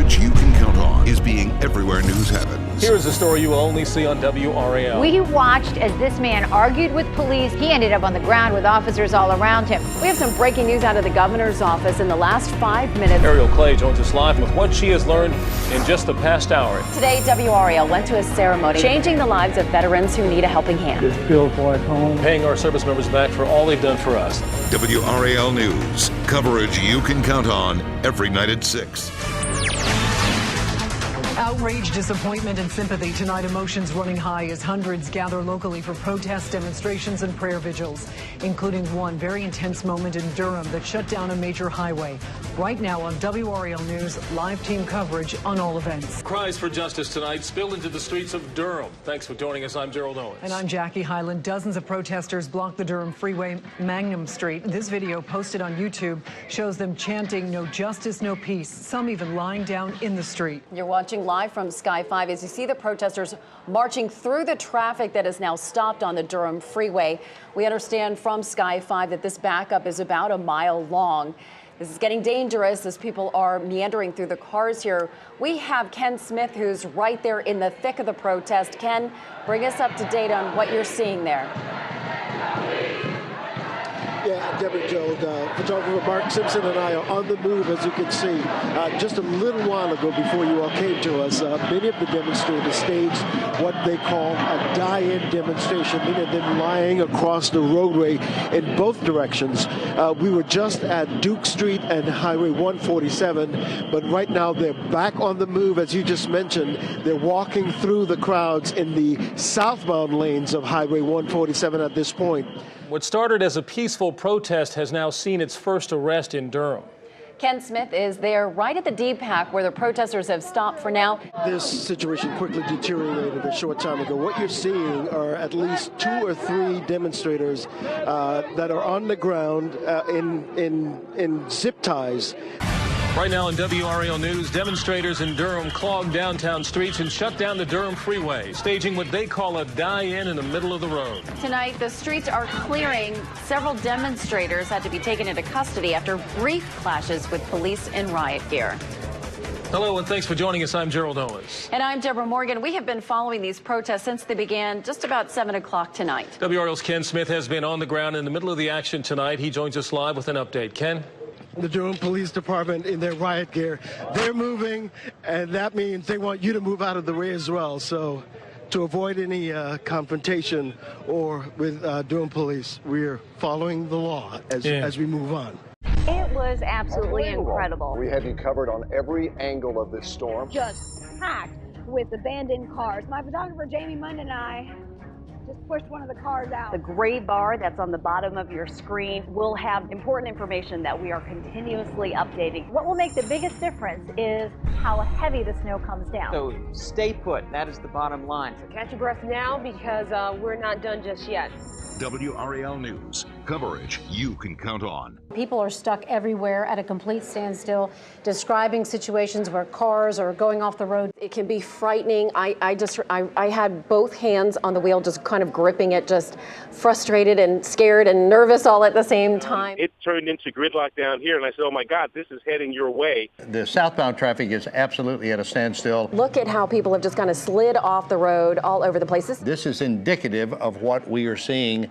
Coverage you can count on is being everywhere news happens. Here's a story you will only see on WRAL. We watched as this man argued with police. He ended up on the ground with officers all around him. We have some breaking news out of the governor's office in the last 5 minutes. Ariel Clay joins us live with what she has learned in just the past hour. Today, WRAL went to a ceremony changing the lives of veterans who need a helping hand. It feels like home. Paying our service members back for all they've done for us. WRAL News. Coverage you can count on every night at 6. Outrage, disappointment, and sympathy tonight. Emotions running high as hundreds gather locally for protests, demonstrations, and prayer vigils, including one very intense moment in Durham that shut down a major highway. Right now on WRAL News, live team coverage on all events. Cries for justice tonight spilled into the streets of Durham. Thanks for joining us. I'm Gerald Owens. And I'm Jackie Hyland. Dozens of protesters blocked the Durham Freeway, Magnum Street. This video posted on YouTube shows them chanting, "No justice, no peace," some even lying down in the street. You're watching live from Sky 5 as you see the protesters marching through the traffic that is now stopped on the Durham Freeway. We understand from Sky 5 that this backup is about a mile long. This is getting dangerous as people are meandering through the cars here. We have Ken Smith, who's right there in the thick of the protest. Ken, bring us up to date on what you're seeing there. Yeah, Deborah, Joe, photographer Mark Simpson and I are on the move, as you can see. Just a little while ago, before you all came to us, many of the demonstrators staged what they call a die-in demonstration, many of them lying across the roadway in both directions. We were just at Duke Street and Highway 147, but right now they're back on the move, as you just mentioned. They're walking through the crowds in the southbound lanes of Highway 147 at this point. What started as a peaceful protest has now seen its first arrest in Durham. Ken Smith is there right at the D-Pack where the protesters have stopped for now. This situation quickly deteriorated a short time ago. What you're seeing are at least 2 or 3 demonstrators that are on the ground in zip ties. Right now in WRAL News, demonstrators in Durham clogged downtown streets and shut down the Durham Freeway, staging what they call a die-in in the middle of the road. Tonight, the streets are clearing. Several demonstrators had to be taken into custody after brief clashes with police in riot gear. Hello and thanks for joining us. I'm Gerald Owens. And I'm Deborah Morgan. We have been following these protests since they began just about 7 o'clock tonight. WRAL's Ken Smith has been on the ground in the middle of the action tonight. He joins us live with an update. Ken? The Durham Police Department in their riot gear. They're moving, and that means they want you to move out of the way as well. So to avoid any confrontation or with Durham Police, we're following the law as we move on. It was absolutely incredible. We have you covered on every angle of this storm. Just packed with abandoned cars. My photographer Jamie Mund and I just pushed one of the cars out. The gray bar that's on the bottom of your screen will have important information that we are continuously updating. What will make the biggest difference is how heavy the snow comes down. So stay put, that is the bottom line. So catch your breath now because we're not done just yet. WRAL News. Coverage you can count on. People are stuck everywhere at a complete standstill, describing situations where cars are going off the road. It can be frightening. I had both hands on the wheel, just kind of gripping it, just frustrated and scared and nervous all at the same time. It turned into gridlock down here, and I said, oh my God, this is heading your way. The southbound traffic is absolutely at a standstill. Look at how people have just kind of slid off the road all over the place. This is indicative of what we are seeing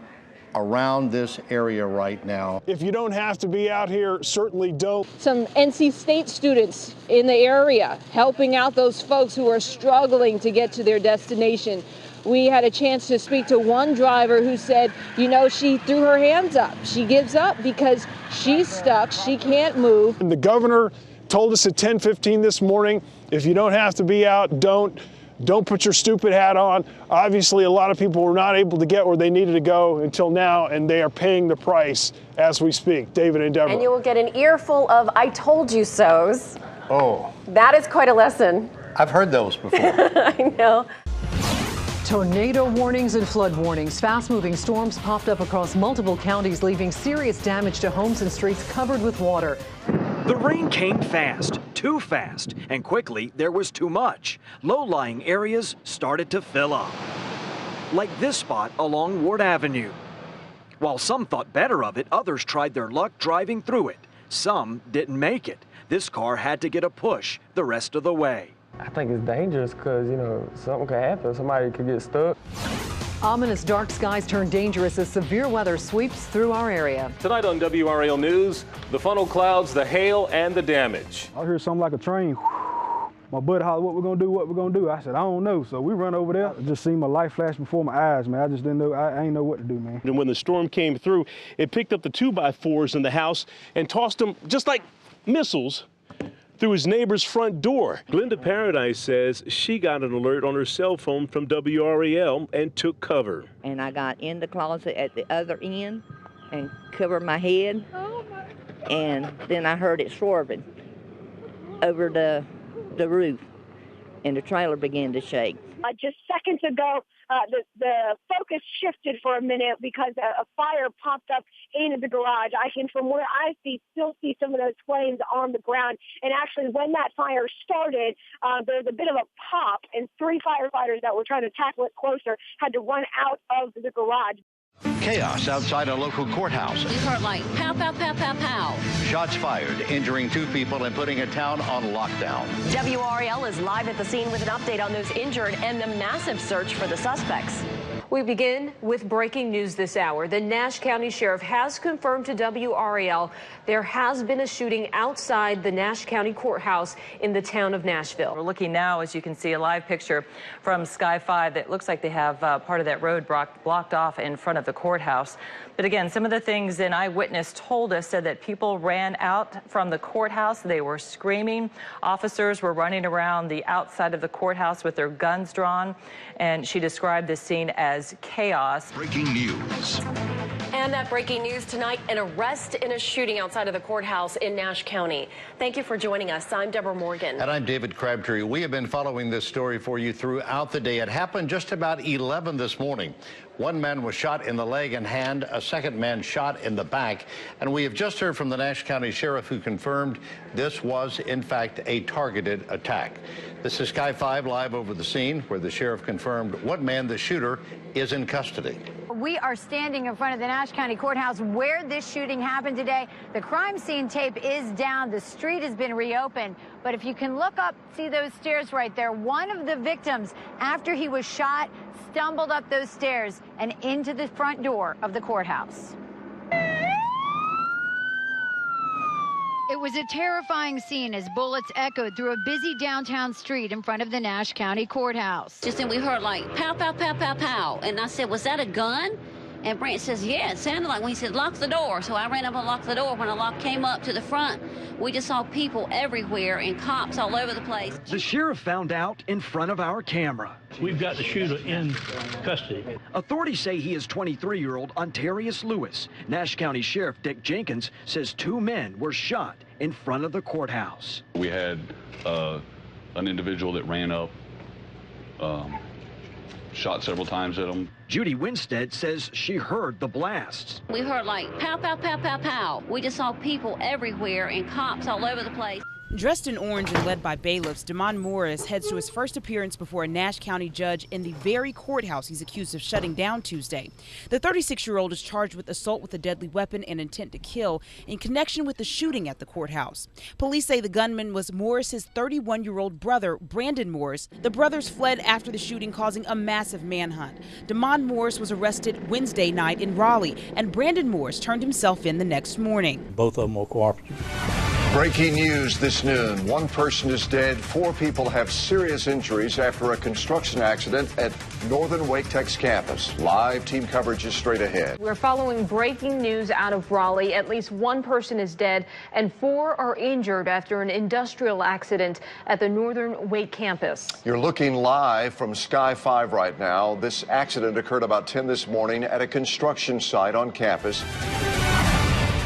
around this area right now. If you don't have to be out here, certainly don't. Some NC State students in the area helping out those folks who are struggling to get to their destination. We had a chance to speak to one driver who said, you know, she threw her hands up. She gives up because she's stuck. She can't move. And the governor told us at 10:15 this morning, if you don't have to be out, don't put your stupid hat on. Obviously, a lot of people were not able to get where they needed to go until now, and they are paying the price as we speak. David and Deborah. And you will get an earful of I told you so's. Oh. That is quite a lesson. I've heard those before. I know. Tornado warnings and flood warnings. Fast-moving storms popped up across multiple counties, leaving serious damage to homes and streets covered with water. The rain came fast, too fast, and quickly there was too much. Low-lying areas started to fill up, like this spot along Ward Avenue. While some thought better of it, others tried their luck driving through it. Some didn't make it. This car had to get a push the rest of the way. I think it's dangerous because, you know, something could happen. Somebody could get stuck. Ominous dark skies turn dangerous as severe weather sweeps through our area. Tonight on WRAL News, the funnel clouds, the hail, and the damage. I heard something like a train. My buddy hollered, what we're gonna do, what we're gonna do. I said, I don't know. So we run over there. I just seen my light flash before my eyes, man. I just didn't know, I ain't know what to do, man. And when the storm came through, it picked up the 2x4s in the house and tossed them just like missiles through his neighbor's front door. Glenda Paradise says she got an alert on her cell phone from WRAL and took cover. And I got in the closet at the other end and covered my head. And then I heard it swerving over the roof, and the trailer began to shake. Just seconds ago, the focus shifted for a minute because a fire popped up into the garage. I can, from where I still see some of those flames on the ground. And actually, when that fire started, there was a bit of a pop, and 3 firefighters that were trying to tackle it closer had to run out of the garage. Chaos outside a local courthouse. We heard like pow, pow, pow, pow, pow. Shots fired, injuring 2 people and putting a town on lockdown. WRAL is live at the scene with an update on those injured and the massive search for the suspects. We begin with breaking news this hour. The Nash County Sheriff has confirmed to WRAL there has been a shooting outside the Nash County Courthouse in the town of Nashville. We're looking now, as you can see, a live picture from Sky 5 that looks like they have part of that road blocked off in front of the courthouse. But again, some of the things an eyewitness told us said that people ran out from the courthouse. They were screaming. Officers were running around the outside of the courthouse with their guns drawn. And she described this scene as chaos. Breaking news. And that breaking news tonight, an arrest in a shooting outside of the courthouse in Nash County. Thank you for joining us. I'm Deborah Morgan. And I'm David Crabtree. We have been following this story for you throughout the day. It happened just about 11 this morning. 1 man was shot in the leg and hand, a 2nd man shot in the back. And we have just heard from the Nash County Sheriff, who confirmed this was, in fact, a targeted attack. This is Sky 5 live over the scene, where the sheriff confirmed what man the shooter is in custody. We are standing in front of the Nash County Courthouse where this shooting happened today. The crime scene tape is down. The street has been reopened. But if you can look up, see those stairs right there. One of the victims, after he was shot, stumbled up those stairs and into the front door of the courthouse. It was a terrifying scene as bullets echoed through a busy downtown street in front of the Nash County Courthouse. Just then we heard like pow, pow, pow, pow, pow. And I said, was that a gun? And Brent says, yeah, it sounded like when he said, lock the door. So I ran up and locked the door. When the lock came up to the front, we just saw people everywhere and cops all over the place. The sheriff found out in front of our camera. We've got the shooter in custody. Authorities say he is 23-year-old Ontarius Lewis. Nash County Sheriff Dick Jenkins says 2 men were shot in front of the courthouse. We had an individual that ran up, shot several times at him. Judy Winstead says she heard the blasts. We heard like pow, pow, pow, pow, pow. We just saw people everywhere and cops all over the place. Dressed in orange and led by bailiffs, Damon Morris heads to his first appearance before a Nash County judge in the very courthouse he's accused of shutting down Tuesday. The 36-year-old is charged with assault with a deadly weapon and intent to kill in connection with the shooting at the courthouse. Police say the gunman was Morris's 31-year-old brother, Brandon Morris. The brothers fled after the shooting, causing a massive manhunt. Damon Morris was arrested Wednesday night in Raleigh, and Brandon Morris turned himself in the next morning. Both of them are cooperative. Breaking news this noon. 1 person is dead. 4 people have serious injuries after a construction accident at Northern Wake Tech's campus. Live team coverage is straight ahead. We're following breaking news out of Raleigh. At least 1 person is dead and 4 are injured after an industrial accident at the Northern Wake campus. You're looking live from Sky 5 right now. This accident occurred about 10 this morning at a construction site on campus.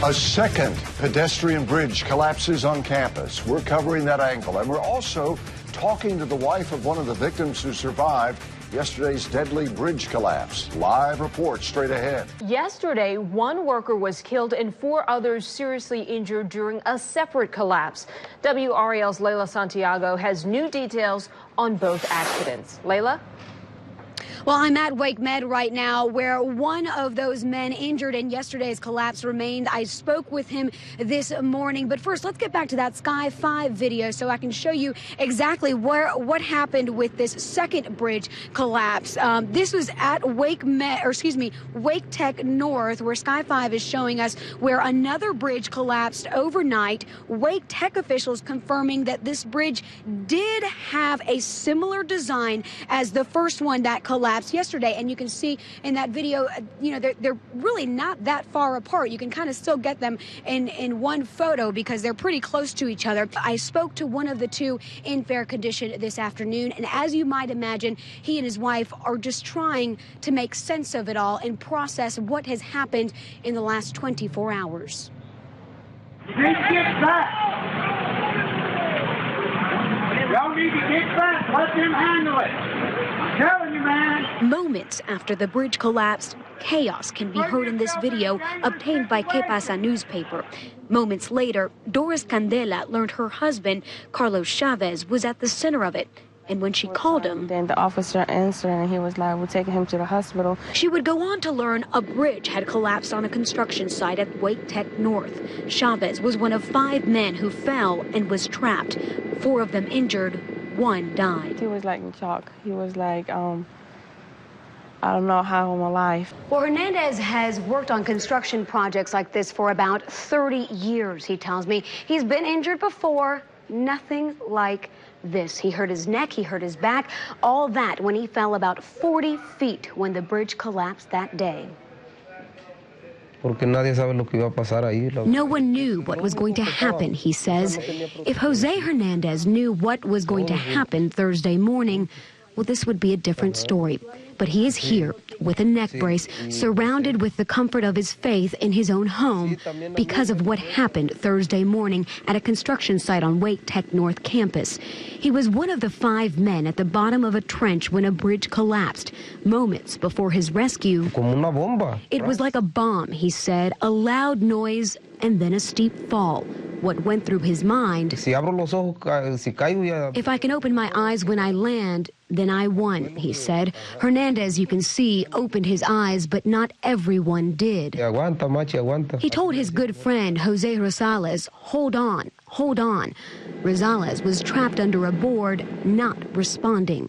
A second pedestrian bridge collapses on campus. We're covering that angle, and we're also talking to the wife of one of the victims who survived yesterday's deadly bridge collapse. Live report straight ahead. Yesterday, 1 worker was killed and 4 others seriously injured during a separate collapse. WRAL's Layla Santiago has new details on both accidents. Layla? Well, I'm at Wake Med right now, where one of those men injured in yesterday's collapse remained. I spoke with him this morning. But first, let's get back to that Sky 5 video so I can show you exactly what happened with this second bridge collapse. This was at Wake Tech North, where Sky 5 is showing us where another bridge collapsed overnight. Wake Tech officials confirming that this bridge did have a similar design as the first one that collapsed yesterday. And you can see in that video, they're really not that far apart. You can kind of still get them in one photo because they're pretty close to each other. I spoke to one of the two in fair condition this afternoon, and as you might imagine, he and his wife are just trying to make sense of it all and process what has happened in the last 24 hours. Get back! Y'all need to get back. Let them handle it. I'm telling you, man. Moments after the bridge collapsed, chaos can be heard in this video obtained by Que Pasa newspaper. Moments later, Doris Candela learned her husband, Carlos Chavez, was at the center of it. And when she called him, then the officer answered and he was like, we're taking him to the hospital. She would go on to learn a bridge had collapsed on a construction site at Wake Tech North. Chavez was one of 5 men who fell and was trapped. 4 of them injured, 1 died. He was like in shock. He was like, I don't know how I'm alive. Well, Hernandez has worked on construction projects like this for about 30 years, he tells me. He's been injured before, nothing like this. He hurt his neck, he hurt his back, all that when he fell about 40 feet when the bridge collapsed that day. No one knew what was going to happen, he says. If Jose Hernandez knew what was going to happen Thursday morning, well, this would be a different story. But he is here with a neck brace, surrounded with the comfort of his faith in his own home because of what happened Thursday morning at a construction site on Wake Tech North campus. He was one of the 5 men at the bottom of a trench when a bridge collapsed. Moments before his rescue, it was like a bomb, he said, a loud noise and then a steep fall. What went through his mind, if I can open my eyes when I land, then I won, he said. Hernandez, you can see, opened his eyes, but not everyone did. He told his good friend, Jose Rosales, hold on, hold on. Rosales was trapped under a board, not responding.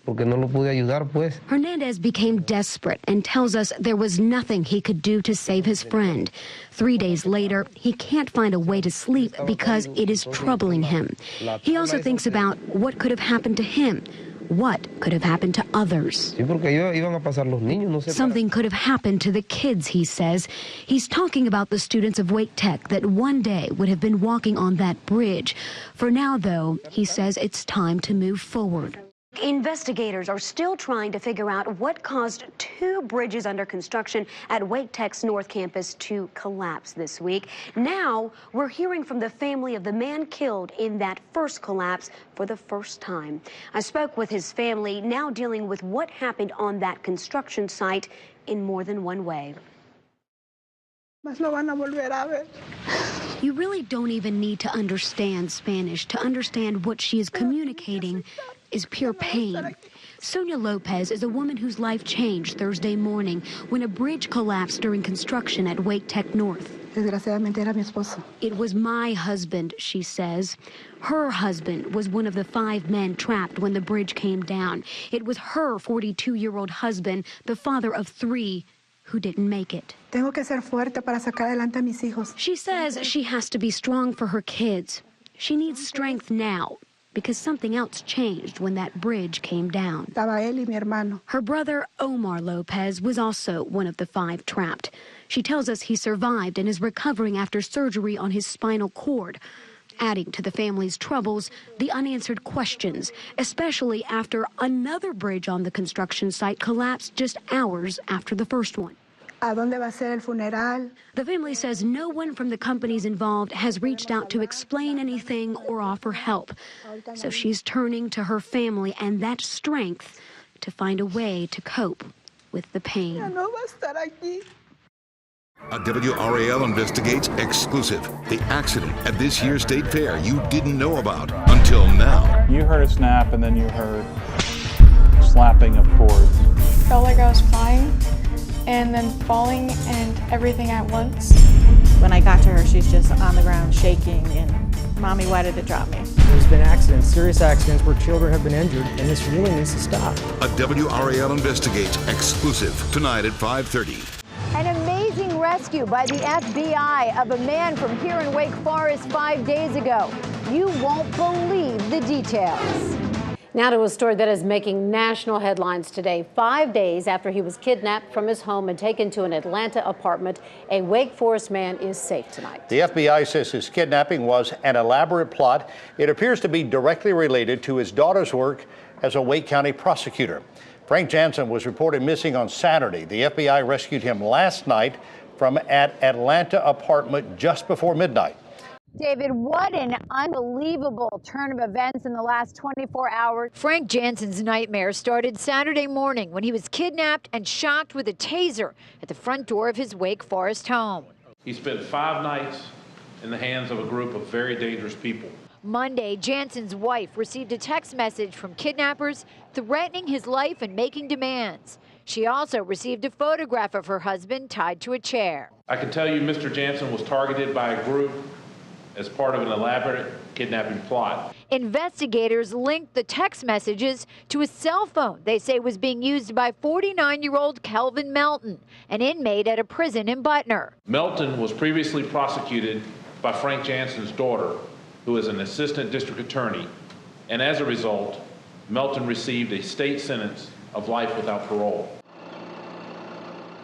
Hernandez became desperate and tells us there was nothing he could do to save his friend. 3 days later, he can't find a way to sleep because it is troubling him. He also thinks about what could have happened to him. What could have happened to others? Something could have happened to the kids, he says. He's talking about the students of Wake Tech that one day would have been walking on that bridge. For now, though, he says it's time to move forward. Investigators are still trying to figure out what caused 2 bridges under construction at Wake Tech's North Campus to collapse this week. Now, we're hearing from the family of the man killed in that first collapse for the first time. I spoke with his family, now dealing with what happened on that construction site in more than one way. You really don't even need to understand Spanish to understand what she is communicating is pure pain. Sonia Lopez is a woman whose life changed Thursday morning when a bridge collapsed during construction at Wake Tech North. It was my husband, she says. Her husband was one of the 5 men trapped when the bridge came down. It was her 42-year-old husband, the father of 3, who didn't make it. She says she has to be strong for her kids. She needs strength now because something else changed when that bridge came down. Her brother, Omar Lopez, was also one of the 5 trapped. She tells us he survived and is recovering after surgery on his spinal cord. Adding to the family's troubles, the unanswered questions, especially after another bridge on the construction site collapsed just hours after the first one. The family says no one from the companies involved has reached out to explain anything or offer help. So she's turning to her family and that strength to find a way to cope with the pain. A WRAL investigates exclusive. The accident at this year's state fair you didn't know about until now. You heard a snap and then you heard slapping of cords. felt like I was flying and then falling and everything at once. When I got to her, she's just on the ground shaking and, "Mommy, why did it drop me?" There's been accidents, serious accidents where children have been injured, and this really needs to stop. A WRAL Investigates exclusive tonight at 5:30. An amazing rescue by the FBI of a man from here in Wake Forest 5 days ago. You won't believe the details. Now to a story that is making national headlines today. 5 days after he was kidnapped from his home and taken to an Atlanta apartment, a Wake Forest man is safe tonight. The FBI says his kidnapping was an elaborate plot. It appears to be directly related to his daughter's work as a Wake County prosecutor. Frank Jansen was reported missing on Saturday. The FBI rescued him last night from an Atlanta apartment just before midnight. David, what an unbelievable turn of events in the last 24 hours. Frank Jansen's nightmare started Saturday morning when he was kidnapped and shocked with a taser at the front door of his Wake Forest home. He spent 5 nights in the hands of a group of very dangerous people. Monday, Jansen's wife received a text message from kidnappers threatening his life and making demands. She also received a photograph of her husband tied to a chair. I can tell you Mr. Jansen was targeted by a group as part of an elaborate kidnapping plot. Investigators linked the text messages to a cell phone they say was being used by 49-year-old Kelvin Melton, an inmate at a prison in Butner. Melton was previously prosecuted by Frank Jansen's daughter, who is an assistant district attorney, and as a result, Melton received a state sentence of life without parole.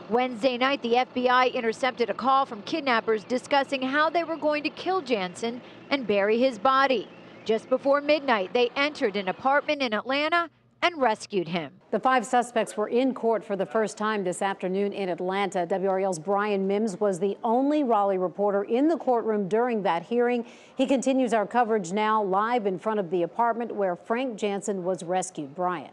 Wednesday night, the FBI intercepted a call from kidnappers discussing how they were going to kill Jansen and bury his body. Just before midnight, they entered an apartment in Atlanta and rescued him. The 5 suspects were in court for the first time this afternoon in Atlanta. WRAL's Brian Mims was the only Raleigh reporter in the courtroom during that hearing. He continues our coverage now live in front of the apartment where Frank Jansen was rescued. Brian.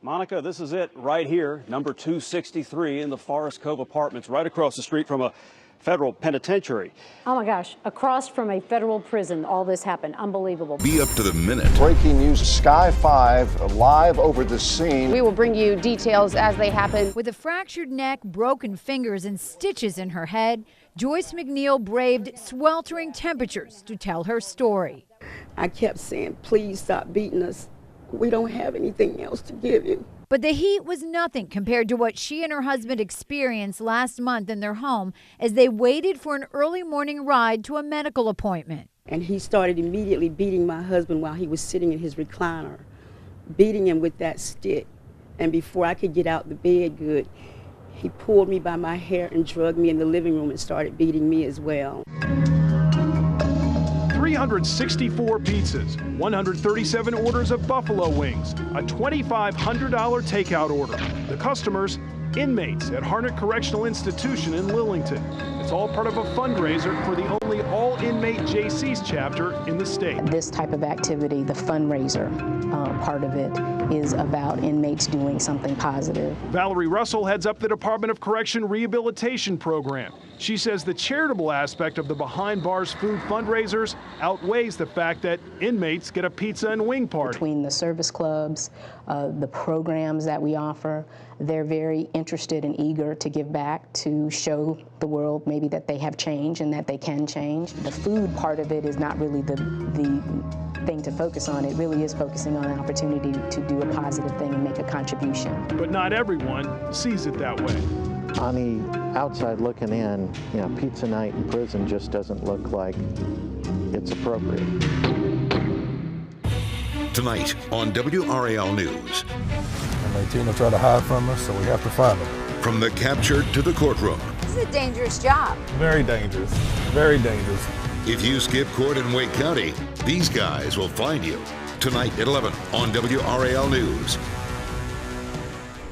Monica, this is it right here, number 263 in the Forest Cove Apartments, right across the street from a federal penitentiary. Oh my gosh, across from a federal prison, all this happened. Unbelievable. Be up to the minute. Breaking news, Sky 5 live over the scene. We will bring you details as they happen. With a fractured neck, broken fingers, and stitches in her head, Joyce McNeil braved sweltering temperatures to tell her story. I kept saying, please stop beating us. We don't have anything else to give you. But the heat was nothing compared to what she and her husband experienced last month in their home as they waited for an early morning ride to a medical appointment. And he started immediately beating my husband while he was sitting in his recliner, beating him with that stick. And before I could get out the bed good, he pulled me by my hair and dragged me in the living room and started beating me as well. 364 pizzas, 137 orders of buffalo wings, a $2,500 takeout order. The customers, inmates at Harnett Correctional Institution in Lillington. It's all part of a fundraiser for the only all-inmate JC's chapter in the state. This type of activity, the fundraiser part of it, is about inmates doing something positive. Valerie Russell heads up the Department of Correction Rehabilitation Program. She says the charitable aspect of the Behind Bars food fundraisers outweighs the fact that inmates get a pizza and wing party. Between the service clubs, the programs that we offer, they're very interested and eager to give back, to show the world maybe that they have changed and that they can change. The food part of it is not really the thing to focus on. It really is focusing on an opportunity to do a positive thing and make a contribution. But not everyone sees it that way. On the outside looking in, you know, pizza night in prison just doesn't look like it's appropriate. Tonight on WRAL News. And they tend to try to hide from us, so we have to find them. From the capture to the courtroom. This is a dangerous job. Very dangerous. Very dangerous. If you skip court in Wake County, these guys will find you. Tonight at 11 on WRAL News.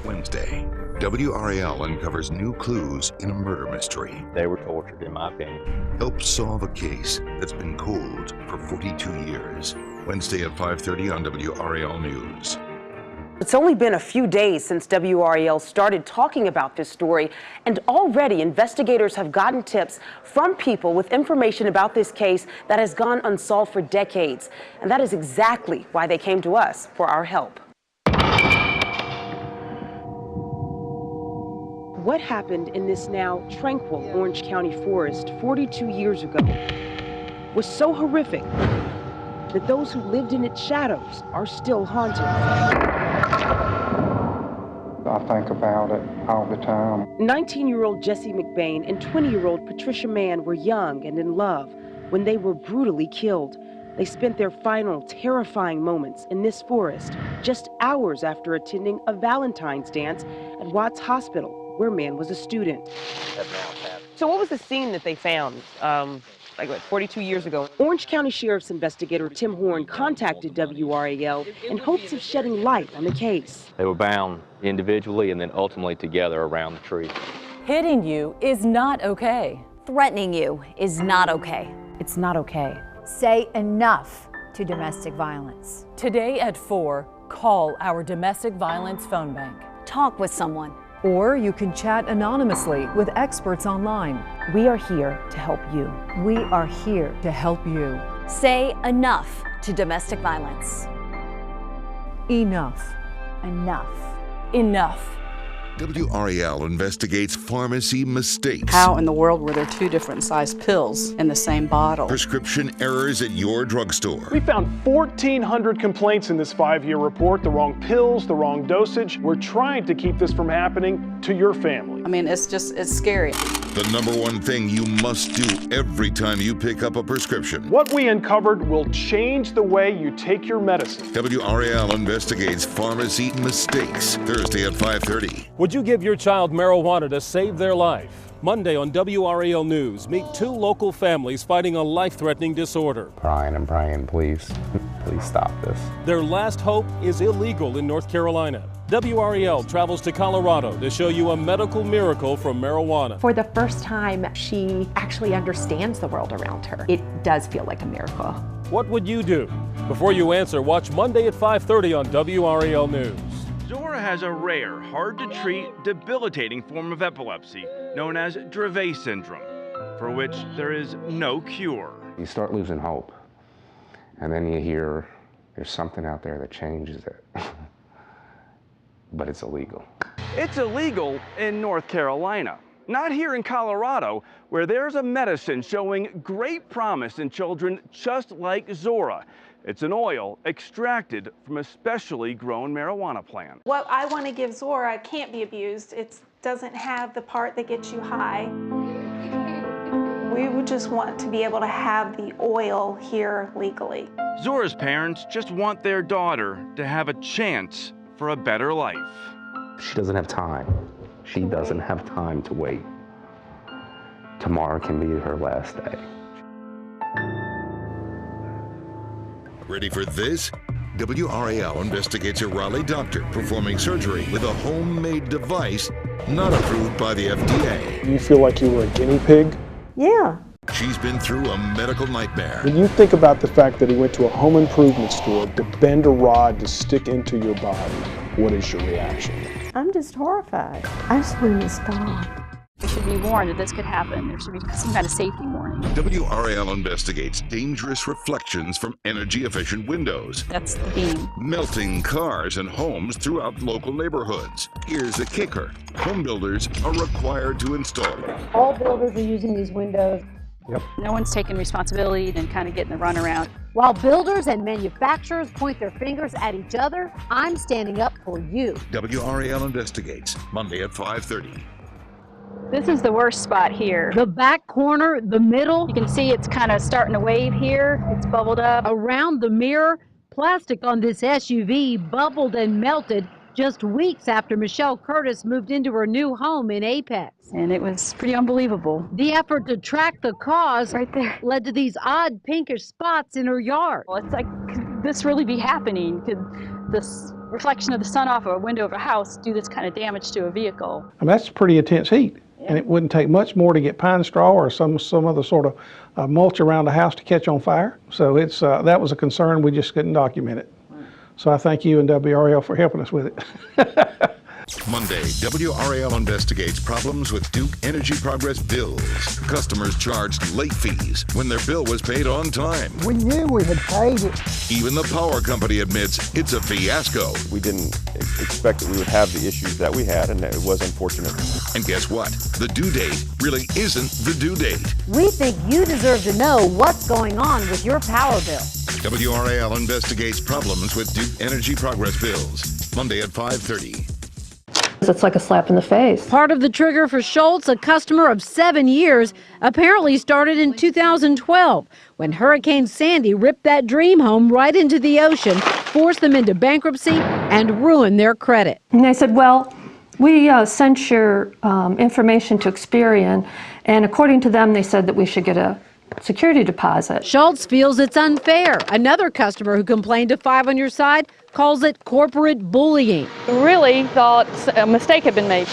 Wednesday, WRAL uncovers new clues in a murder mystery. They were tortured, in my opinion. Helps solve a case that's been cold for 42 years. Wednesday at 5:30 on WRAL News. It's only been a few days since WRAL started talking about this story, and already investigators have gotten tips from people with information about this case that has gone unsolved for decades. And that is exactly why they came to us for our help. What happened in this now tranquil Orange County forest 42 years ago was so horrific that those who lived in its shadows are still haunted. I think about it all the time. 19-year-old Jesse McBain and 20-year-old Patricia Mann were young and in love when they were brutally killed. They spent their final terrifying moments in this forest just hours after attending a Valentine's dance at Watts Hospital, where Mann was a student. So what was the scene that they found? Like 42 years ago. Orange County Sheriff's investigator Tim Horn contacted WRAL in hopes of shedding light on the case. They were bound individually and then ultimately together around the tree. Hitting you is not okay. Threatening you is not okay. It's not okay. Say enough to domestic violence. Today at 4, call our domestic violence phone bank. Talk with someone. Or you can chat anonymously with experts online. We are here to help you. We are here to help you. Say enough to domestic violence. Enough. Enough. Enough. WRAL investigates pharmacy mistakes. How in the world were there 2 different sized pills in the same bottle? Prescription errors at your drugstore. We found 1,400 complaints in this 5-year report. The wrong pills, the wrong dosage. We're trying to keep this from happening to your family. I mean, it's scary. The #1 thing you must do every time you pick up a prescription. What we uncovered will change the way you take your medicine. WRAL investigates pharmacy mistakes. Thursday at 5:30. Would you give your child marijuana to save their life? Monday on WRAL News, meet 2 local families fighting a life-threatening disorder. Brian, please stop this. Their last hope is illegal in North Carolina. WRAL travels to Colorado to show you a medical miracle from marijuana. For the first time, she actually understands the world around her. It does feel like a miracle. What would you do? Before you answer, watch Monday at 5:30 on WRAL News. Zora has a rare, hard-to-treat, debilitating form of epilepsy known as Dravet syndrome, for which there is no cure. You start losing hope, and then you hear there's something out there that changes it. But it's illegal. It's illegal in North Carolina, not here in Colorado, where there's a medicine showing great promise in children just like Zora. It's an oil extracted from a specially grown marijuana plant. What I want to give Zora can't be abused. It doesn't have the part that gets you high. We would just want to be able to have the oil here legally. Zora's parents just want their daughter to have a chance for a better life. She doesn't have time. She doesn't have time to wait. Tomorrow can be her last day. Ready for this? WRAL investigates a Raleigh doctor performing surgery with a homemade device not approved by the FDA. You feel like you were a guinea pig? Yeah. She's been through a medical nightmare. When you think about the fact that he went to a home improvement store to bend a rod to stick into your body, what is your reaction? I'm just horrified. I just want him to stop. We should be warned that this could happen. There should be some kind of safety warning. WRAL investigates dangerous reflections from energy-efficient windows. That's the beam. Melting cars and homes throughout local neighborhoods. Here's the kicker. Home builders are required to install them. All builders are using these windows. Yep. No one's taking responsibility and kind of getting the runaround. While builders and manufacturers point their fingers at each other, I'm standing up for you. WRAL investigates. Monday at 5:30. This is the worst spot here. The back corner, the middle. You can see it's kind of starting to wave here. It's bubbled up. Around the mirror, plastic on this SUV bubbled and melted just weeks after Michelle Curtis moved into her new home in Apex. And it was pretty unbelievable. The effort to track the cause right there led to these odd pinkish spots in her yard. Well, it's like, could this really be happening? Could this reflection of the sun off a window of a house do this kind of damage to a vehicle? I mean, that's pretty intense heat. And it wouldn't take much more to get pine straw or some other sort of mulch around the house to catch on fire. So it's that was a concern. We just couldn't document it. So I thank you and WRAL for helping us with it. Monday, WRAL investigates problems with Duke Energy Progress bills. Customers charged late fees when their bill was paid on time. We knew we had paid it. Even the power company admits it's a fiasco. We didn't expect that we would have the issues that we had, and it was unfortunate. And guess what? The due date really isn't the due date. We think you deserve to know what's going on with your power bill. WRAL investigates problems with Duke Energy Progress bills. Monday at 5:30. It's like a slap in the face. Part of the trigger for Schultz, a customer of 7 years, apparently started in 2012 when Hurricane Sandy ripped that dream home right into the ocean, forced them into bankruptcy, and ruined their credit. And they said, well, we sent your information to Experian, and according to them, they said that we should get a security deposit. Schultz feels it's unfair. Another customer who complained to 5 on Your Side calls it corporate bullying. Really thought a mistake had been made.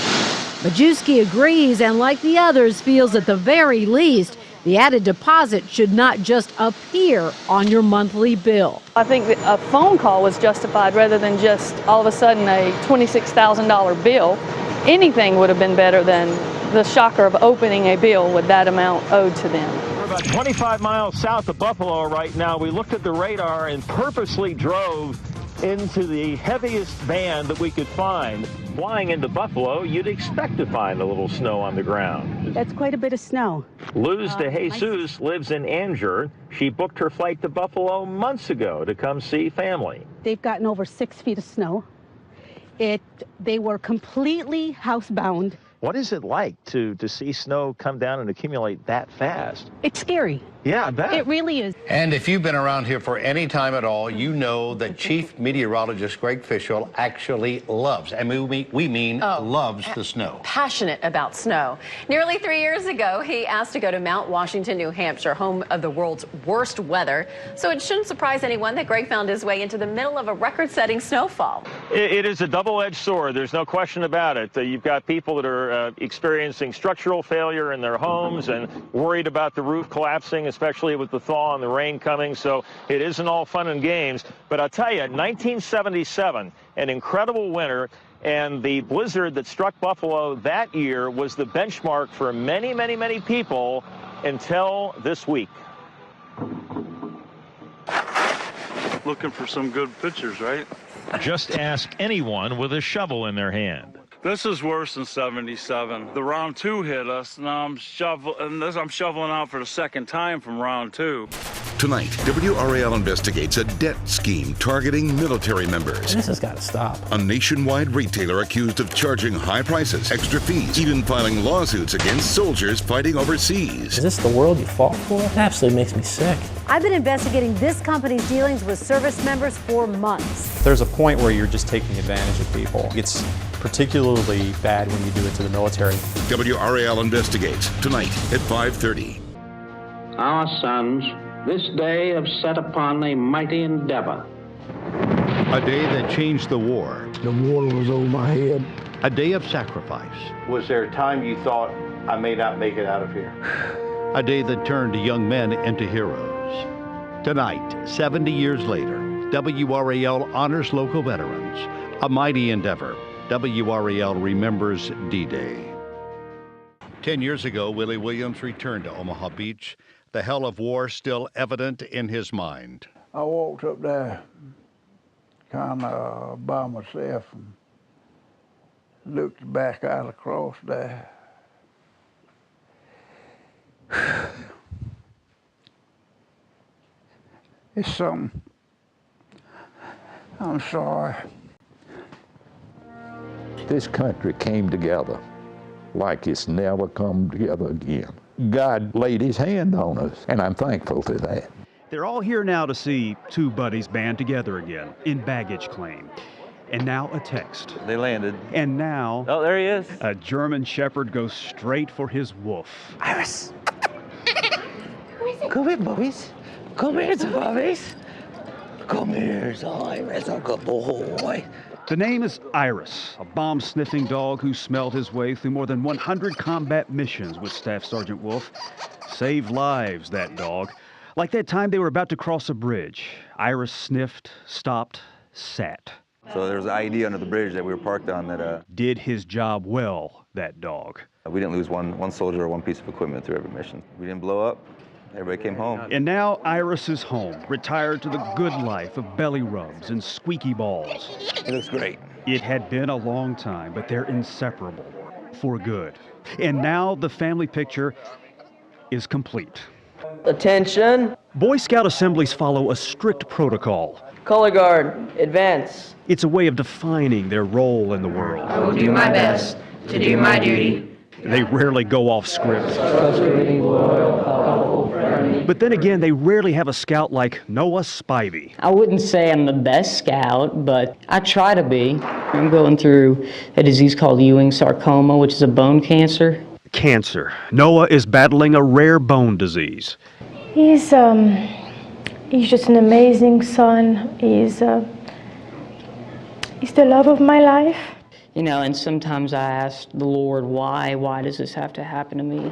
Majewski agrees and, like the others, feels at the very least the added deposit should not just appear on your monthly bill. I think that a phone call was justified rather than just all of a sudden a $26,000 bill. Anything would have been better than the shocker of opening a bill with that amount owed to them. We're about 25 miles south of Buffalo right now. We looked at the radar and purposely drove into the heaviest band that we could find. Flying into Buffalo, you'd expect to find a little snow on the ground. That's quite a bit of snow. Luz de Jesus lives in Anger. She booked her flight to Buffalo months ago to come see family. They've gotten over 6 feet of snow. They were completely housebound. What is it like to see snow come down and accumulate that fast? It's scary. Yeah, I bet. It really is. And if you've been around here for any time at all, you know that Chief Meteorologist Greg Fishel actually loves, and we mean loves the snow. Passionate about snow. Nearly 3 years ago, he asked to go to Mount Washington, New Hampshire, home of the world's worst weather. So it shouldn't surprise anyone that Greg found his way into the middle of a record-setting snowfall. It is a double-edged sword. There's no question about it. You've got people that are experiencing structural failure in their homes and worried about the roof collapsing, especially with the thaw and the rain coming. So it isn't all fun and games. But I'll tell you, 1977, an incredible winter, and the blizzard that struck Buffalo that year was the benchmark for many, many, many people until this week. Looking for some good pictures, right? Just ask anyone with a shovel in their hand. This is worse than 77. The round 2 hit us. Now I'm shoveling out for the second time from round 2. Tonight, WRAL investigates a debt scheme targeting military members. This has got to stop. A nationwide retailer accused of charging high prices, extra fees, even filing lawsuits against soldiers fighting overseas. Is this the world you fought for? It absolutely makes me sick. I've been investigating this company's dealings with service members for months. There's a point where you're just taking advantage of people. It's particularly bad when you do it to the military. WRAL investigates tonight at 5:30. Our sons this day have set upon a mighty endeavor. A day that changed the war. The water was over my head. A day of sacrifice. Was there a time you thought, I may not make it out of here? A day that turned young men into heroes. Tonight, 70 years later, WRAL honors local veterans. A mighty endeavor. WRAL remembers D-Day. 10 years ago, Willie Williams returned to Omaha Beach, the hell of war still evident in his mind. I walked up there kind of by myself and looked back out across there. It's something. I'm sorry. This country came together like it's never come together again. God laid his hand on us, and I'm thankful for that. They're all here now to see two buddies band together again in baggage claim. And now a text. They landed. And now... Oh, there he is. A German Shepherd goes straight for his wolf. Iris. Come here, bubbies. Come here, bubbies. Come here, Iris, a good boy. The name is Iris, a bomb-sniffing dog who smelled his way through more than 100 combat missions with Staff Sergeant Wolf. Saved lives, that dog. Like that time they were about to cross a bridge. Iris sniffed, stopped, sat. So there was an IED under the bridge that we were parked on that... Did his job well, that dog. We didn't lose one soldier or one piece of equipment through every mission. We didn't blow up. Everybody came home. And now Iris is home, retired to the good life of belly rubs and squeaky balls. It looks great. It had been a long time, but they're inseparable for good. And now the family picture is complete. Attention. Boy Scout assemblies follow a strict protocol. Color guard, advance. It's a way of defining their role in the world. I will do my best to do my duty. They rarely go off script. But then again, they rarely have a scout like Noah Spivey. I wouldn't say I'm the best scout, but I try to be. I'm going through a disease called Ewing sarcoma, which is a bone cancer. Cancer. Noah is battling a rare bone disease. He's just an amazing son. He's the love of my life. You know, and sometimes I ask the Lord, why does this have to happen to me?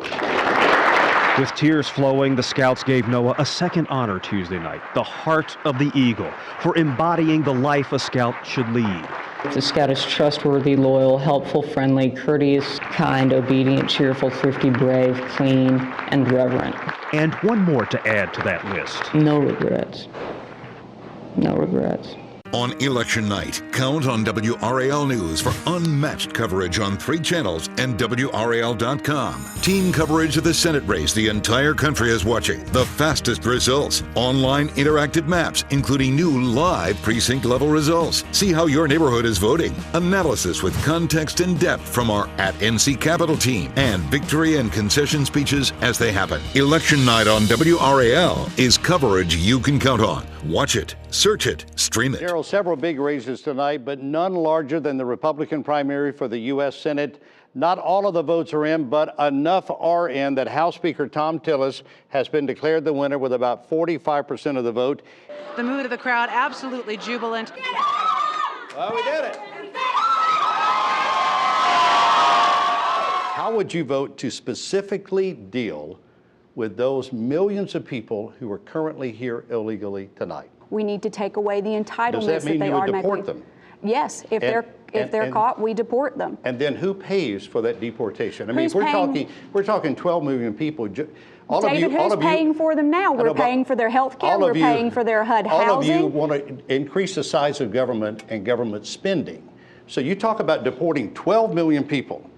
With tears flowing, the Scouts gave Noah a second honor Tuesday night, the Heart of the Eagle, for embodying the life a Scout should lead. The Scout is trustworthy, loyal, helpful, friendly, courteous, kind, obedient, cheerful, thrifty, brave, clean, and reverent. And one more to add to that list. No regrets. No regrets. On election night, count on WRAL News for unmatched coverage on 3 channels and WRAL.com. Team coverage of the Senate race the entire country is watching. The fastest results. Online interactive maps, including new live precinct-level results. See how your neighborhood is voting. Analysis with context and depth from our @NC Capitol team. And victory and concession speeches as they happen. Election night on WRAL is coverage you can count on. Watch it, search it, stream it. Daryl, several big races tonight, but none larger than the Republican primary for the U.S. Senate. Not all of the votes are in, but enough are in that House Speaker Tom Tillis has been declared the winner with about 45% of the vote. The mood of the crowd absolutely jubilant. Well, we did it. How would you vote to specifically deal with those millions of people who are currently here illegally tonight? We need to take away the entitlements Does that mean they you would automatically deport them? Yes, if they're caught, we deport them. And then who pays for that deportation? I mean, Who's we're talking 12 million people. David, who's paying for them now? We're paying for their health care. We're paying for their HUD housing. All of you want to increase the size of government and government spending. So you talk about deporting 12 million people.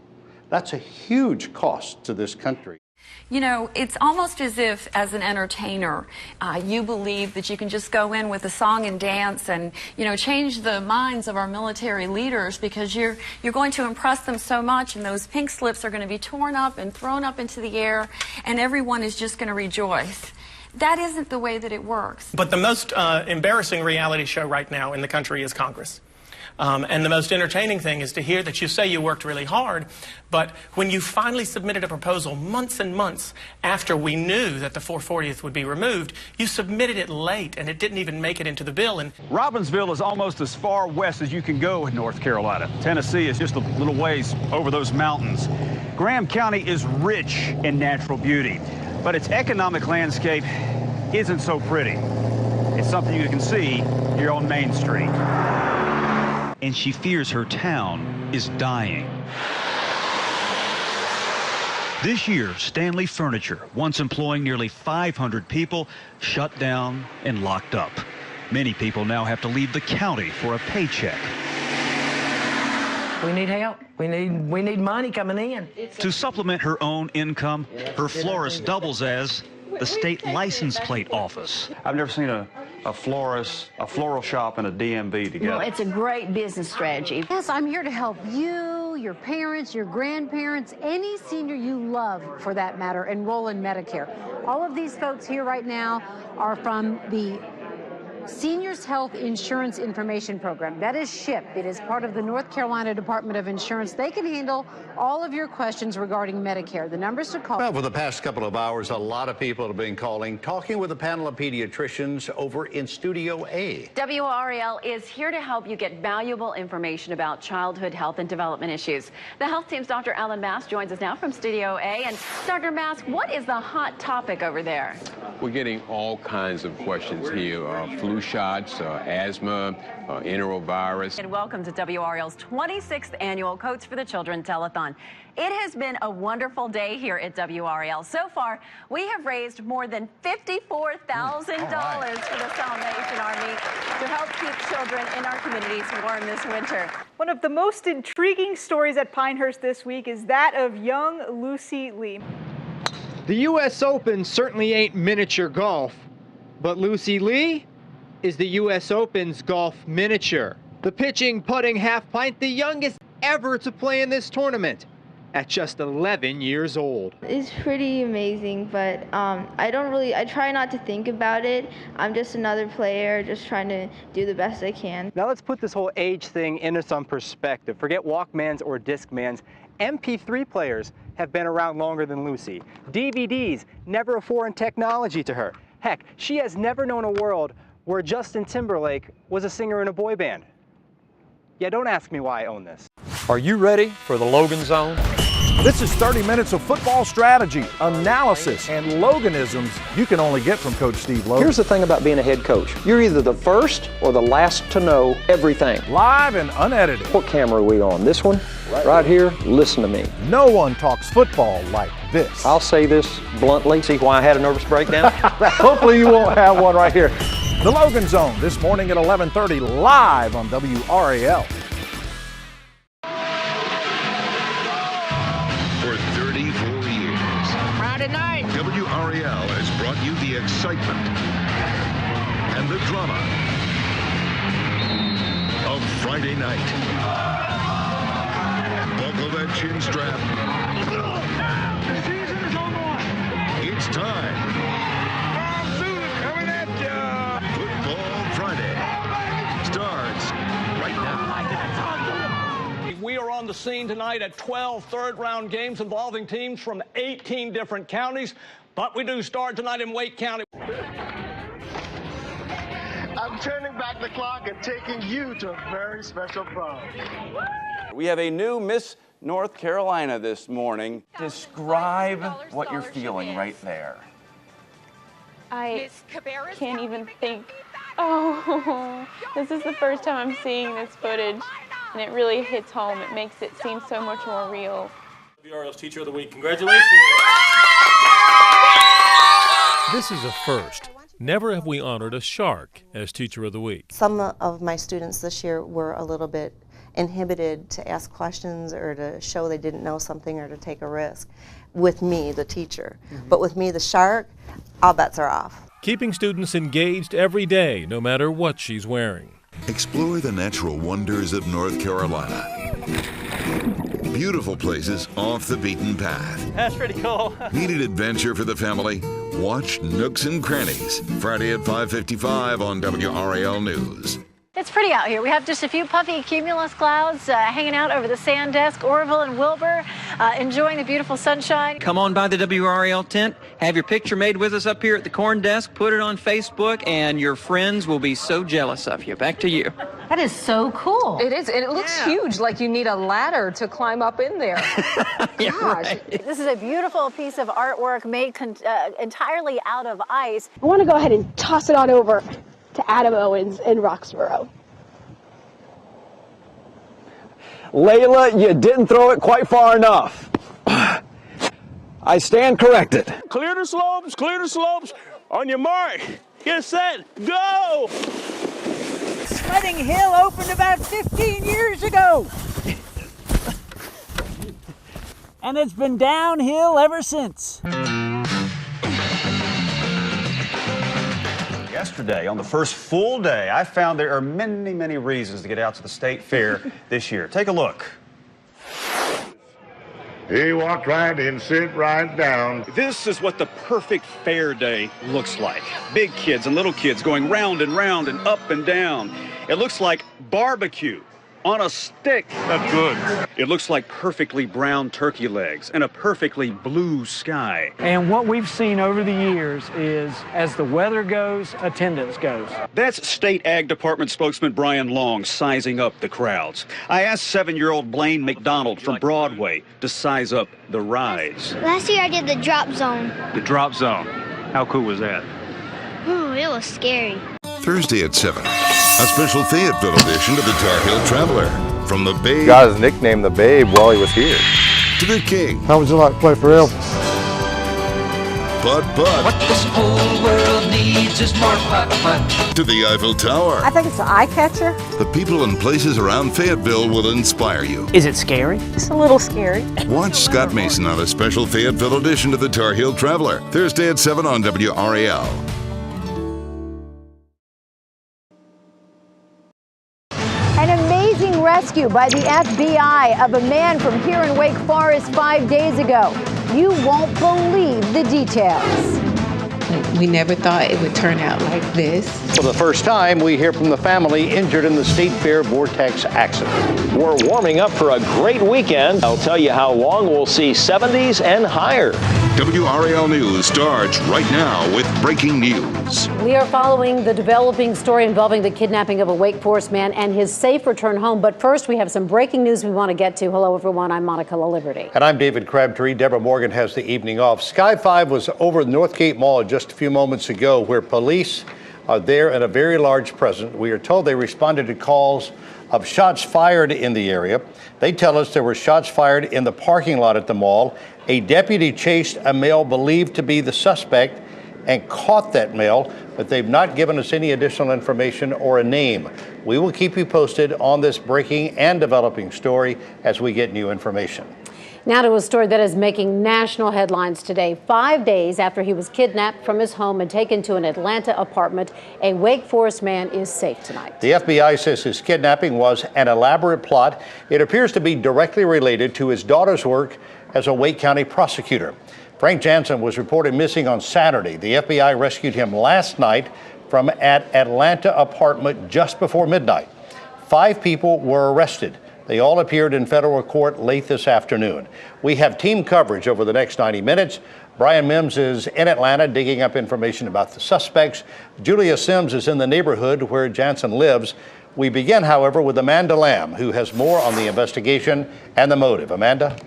That's a huge cost to this country. You know, it's almost as if, as an entertainer, you believe that you can just go in with a song and dance and, you know, change the minds of our military leaders because you're going to impress them so much, and those pink slips are going to be torn up and thrown up into the air, and everyone is just going to rejoice. That isn't the way that it works. But the most embarrassing reality show right now in the country is Congress. And the most entertaining thing is to hear that you say you worked really hard, but when you finally submitted a proposal months and months after we knew that the 440th would be removed, you submitted it late and it didn't even make it into the bill. And Robbinsville is almost as far west as you can go in North Carolina. Tennessee is just a little ways over those mountains. Graham County is rich in natural beauty, but its economic landscape isn't so pretty. It's something you can see here on Main Street. And she fears her town is dying. This year, Stanley Furniture, once employing nearly 500 people, shut down and locked up. Many people now have to leave the county for a paycheck. We need help. We need money coming in. To supplement her own income, her florist doubles as the state license plate office. I've never seen a florist, a floral shop, and a DMV together. Well, it's a great business strategy. Yes, I'm here to help you, your parents, your grandparents, any senior you love, for that matter, enroll in Medicare. All of these folks here right now are from the Seniors Health Insurance Information Program. That is SHIP. It is part of the North Carolina Department of Insurance. They can handle all of your questions regarding Medicare. The numbers to call. Well, for the past couple of hours, a lot of people have been calling, talking with a panel of pediatricians over in Studio A. WRAL is here to help you get valuable information about childhood health and development issues. The health team's Dr. Alan Mask joins us now from Studio A. And Dr. Mask, what is the hot topic over there? We're getting all kinds of questions here. Flu flu shots, asthma, enterovirus. And welcome to WRL's 26th annual Coats for the Children Telethon. It has been a wonderful day here at WRL. So far, we have raised more than $54,000 for the Salvation Army to help keep children in our communities warm this winter. One of the most intriguing stories at Pinehurst this week is that of young Lucy Lee. The U.S. Open certainly ain't miniature golf, but Lucy Lee is the U.S. Open's golf miniature. The pitching, putting half pint, the youngest ever to play in this tournament at just 11 years old. It's pretty amazing, but I try not to think about it. I'm just another player, just trying to do the best I can. Now let's put this whole age thing into some perspective. Forget Walkmans or Discmans. MP3 players have been around longer than Lucy. DVDs, never a foreign technology to her. Heck, she has never known a world where Justin Timberlake was a singer in a boy band. Yeah, don't ask me why I own this. Are you ready for the Logan Zone? This is 30 minutes of football strategy, analysis, and Loganisms you can only get from Coach Steve Logan. Here's the thing about being a head coach. You're either the first or the last to know everything. Live and unedited. What camera are we on? This one? Right here? Listen to me. No one talks football like this. I'll say this bluntly. See why I had a nervous breakdown? Hopefully you won't have one right here. The Logan Zone this morning at 11:30 live on WRAL. For 34 years, Friday night, WRAL has brought you the excitement and the drama of Friday night. Buckle that chin strap. the season is on. It's time. Coming at you. Football Friday starts right now. We are on the scene tonight at 12 third-round games involving teams from 18 different counties, but we do start tonight in Wake County. I'm turning back the clock and taking you to a very special prom. We have a new Miss North Carolina this morning. Describe what you're feeling right there. I can't even think. Oh, this is the first time I'm seeing this footage, and it really hits home. It makes it seem so much more real. WRL's Teacher of the Week. Congratulations. This is a first. Never have we honored a shark as Teacher of the Week. Some of my students this year were a little bit inhibited to ask questions or to show they didn't know something or to take a risk with me, the teacher. But with me, the shark, all bets are off. Keeping students engaged every day, no matter what she's wearing. Explore the natural wonders of North Carolina. Beautiful places off the beaten path. That's pretty cool. Need an adventure for the family? Watch Nooks and Crannies, Friday at 5:55 on WRAL News. It's pretty out here. We have just a few puffy cumulus clouds hanging out over the Sandesk, Orville, and Wilbur, enjoying the beautiful sunshine. Come on by the WRAL tent, have your picture made with us up here at the corn desk, put it on Facebook, and your friends will be so jealous of you. Back to you. That is so cool. It is, and it looks huge, like you need a ladder to climb up in there. Gosh. Right. This is a beautiful piece of artwork made entirely out of ice. I want to go ahead and toss it on over to Adam Owens in Roxborough. Layla, you didn't throw it quite far enough. I stand corrected. Clear the slopes. On your mark, get set, go! Sledding Hill opened about 15 years ago. And it's been downhill ever since. Yesterday, on the first full day, I found there are many, many reasons to get out to the state fair this year. Take a look. He walked right in, sit right down. This is what the perfect fair day looks like. Big kids and little kids going round and round and up and down. It looks like barbecue on a stick. That's good. It looks like perfectly brown turkey legs and a perfectly blue sky. And what we've seen over the years is, as the weather goes, attendance goes. That's State Ag Department spokesman Brian Long sizing up the crowds. I asked 7-year-old Blaine McDonald from Broadway to size up the rides. Last year I did the drop zone. The drop zone. How cool was that? Ooh, it was scary. Thursday at 7, a special Fayetteville edition of the Tar Heel Traveler. From the Babe. Got his nickname the Babe while he was here. To the King. How would you like to play for Elvis? But. What this whole world needs is more putt-putt. To the Eiffel Tower. I think it's an eye catcher. The people and places around Fayetteville will inspire you. Is it scary? It's a little scary. Watch Scott Mason on a special Fayetteville edition of the Tar Heel Traveler. Thursday at 7 on WRAL. An amazing rescue by the FBI of a man from here in Wake Forest 5 days ago. You won't believe the details. We never thought it would turn out like this. For the first time, we hear from the family injured in the State Fair Vortex accident. We're warming up for a great weekend. I'll tell you how long we'll see 70s and higher. WRAL News starts right now with breaking news. We are following the developing story involving the kidnapping of a Wake Forest man and his safe return home. But first, we have some breaking news we want to get to. Hello, everyone. I'm Monica LaLiberty. And I'm David Crabtree. Deborah Morgan has the evening off. Sky 5 was over Northgate Mall just a few moments ago, where police are there in a very large presence. We are told they responded to calls of shots fired in the area. They tell us there were shots fired in the parking lot at the mall. A deputy chased a male believed to be the suspect and caught that male, but they've not given us any additional information or a name. We will keep you posted on this breaking and developing story as we get new information. Now to a story that is making national headlines today. 5 days after he was kidnapped from his home and taken to an Atlanta apartment, a Wake Forest man is safe tonight. The FBI says his kidnapping was an elaborate plot. It appears to be directly related to his daughter's work as a Wake County prosecutor. Frank Jansen was reported missing on Saturday. The FBI rescued him last night from an Atlanta apartment just before midnight. 5 people were arrested. They all appeared in federal court late this afternoon. We have team coverage over the next 90 minutes. Brian Mims is in Atlanta digging up information about the suspects. Julia Sims is in the neighborhood where Jansen lives. We begin, however, with Amanda Lamb, who has more on the investigation and the motive. Amanda?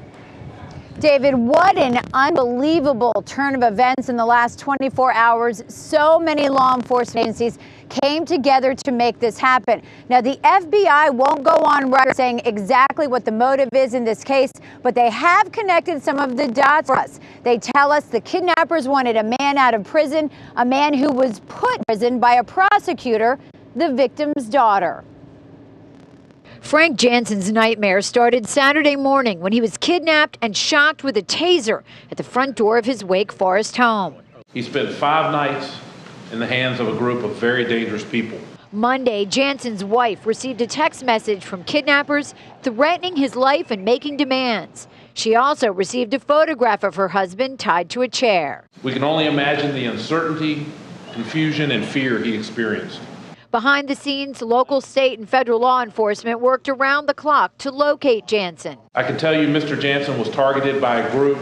David, what an unbelievable turn of events in the last 24 hours. So many law enforcement agencies came together to make this happen. Now, the FBI won't go on record saying exactly what the motive is in this case, but they have connected some of the dots for us. They tell us the kidnappers wanted a man out of prison, a man who was put in prison by a prosecutor, the victim's daughter. Frank Jansen's nightmare started Saturday morning when he was kidnapped and shocked with a taser at the front door of his Wake Forest home. He spent 5 nights in the hands of a group of very dangerous people. Monday, Jansen's wife received a text message from kidnappers threatening his life and making demands. She also received a photograph of her husband tied to a chair. We can only imagine the uncertainty, confusion, and fear he experienced. Behind the scenes, local, state, and federal law enforcement worked around the clock to locate Jansen. I can tell you Mr. Jansen was targeted by a group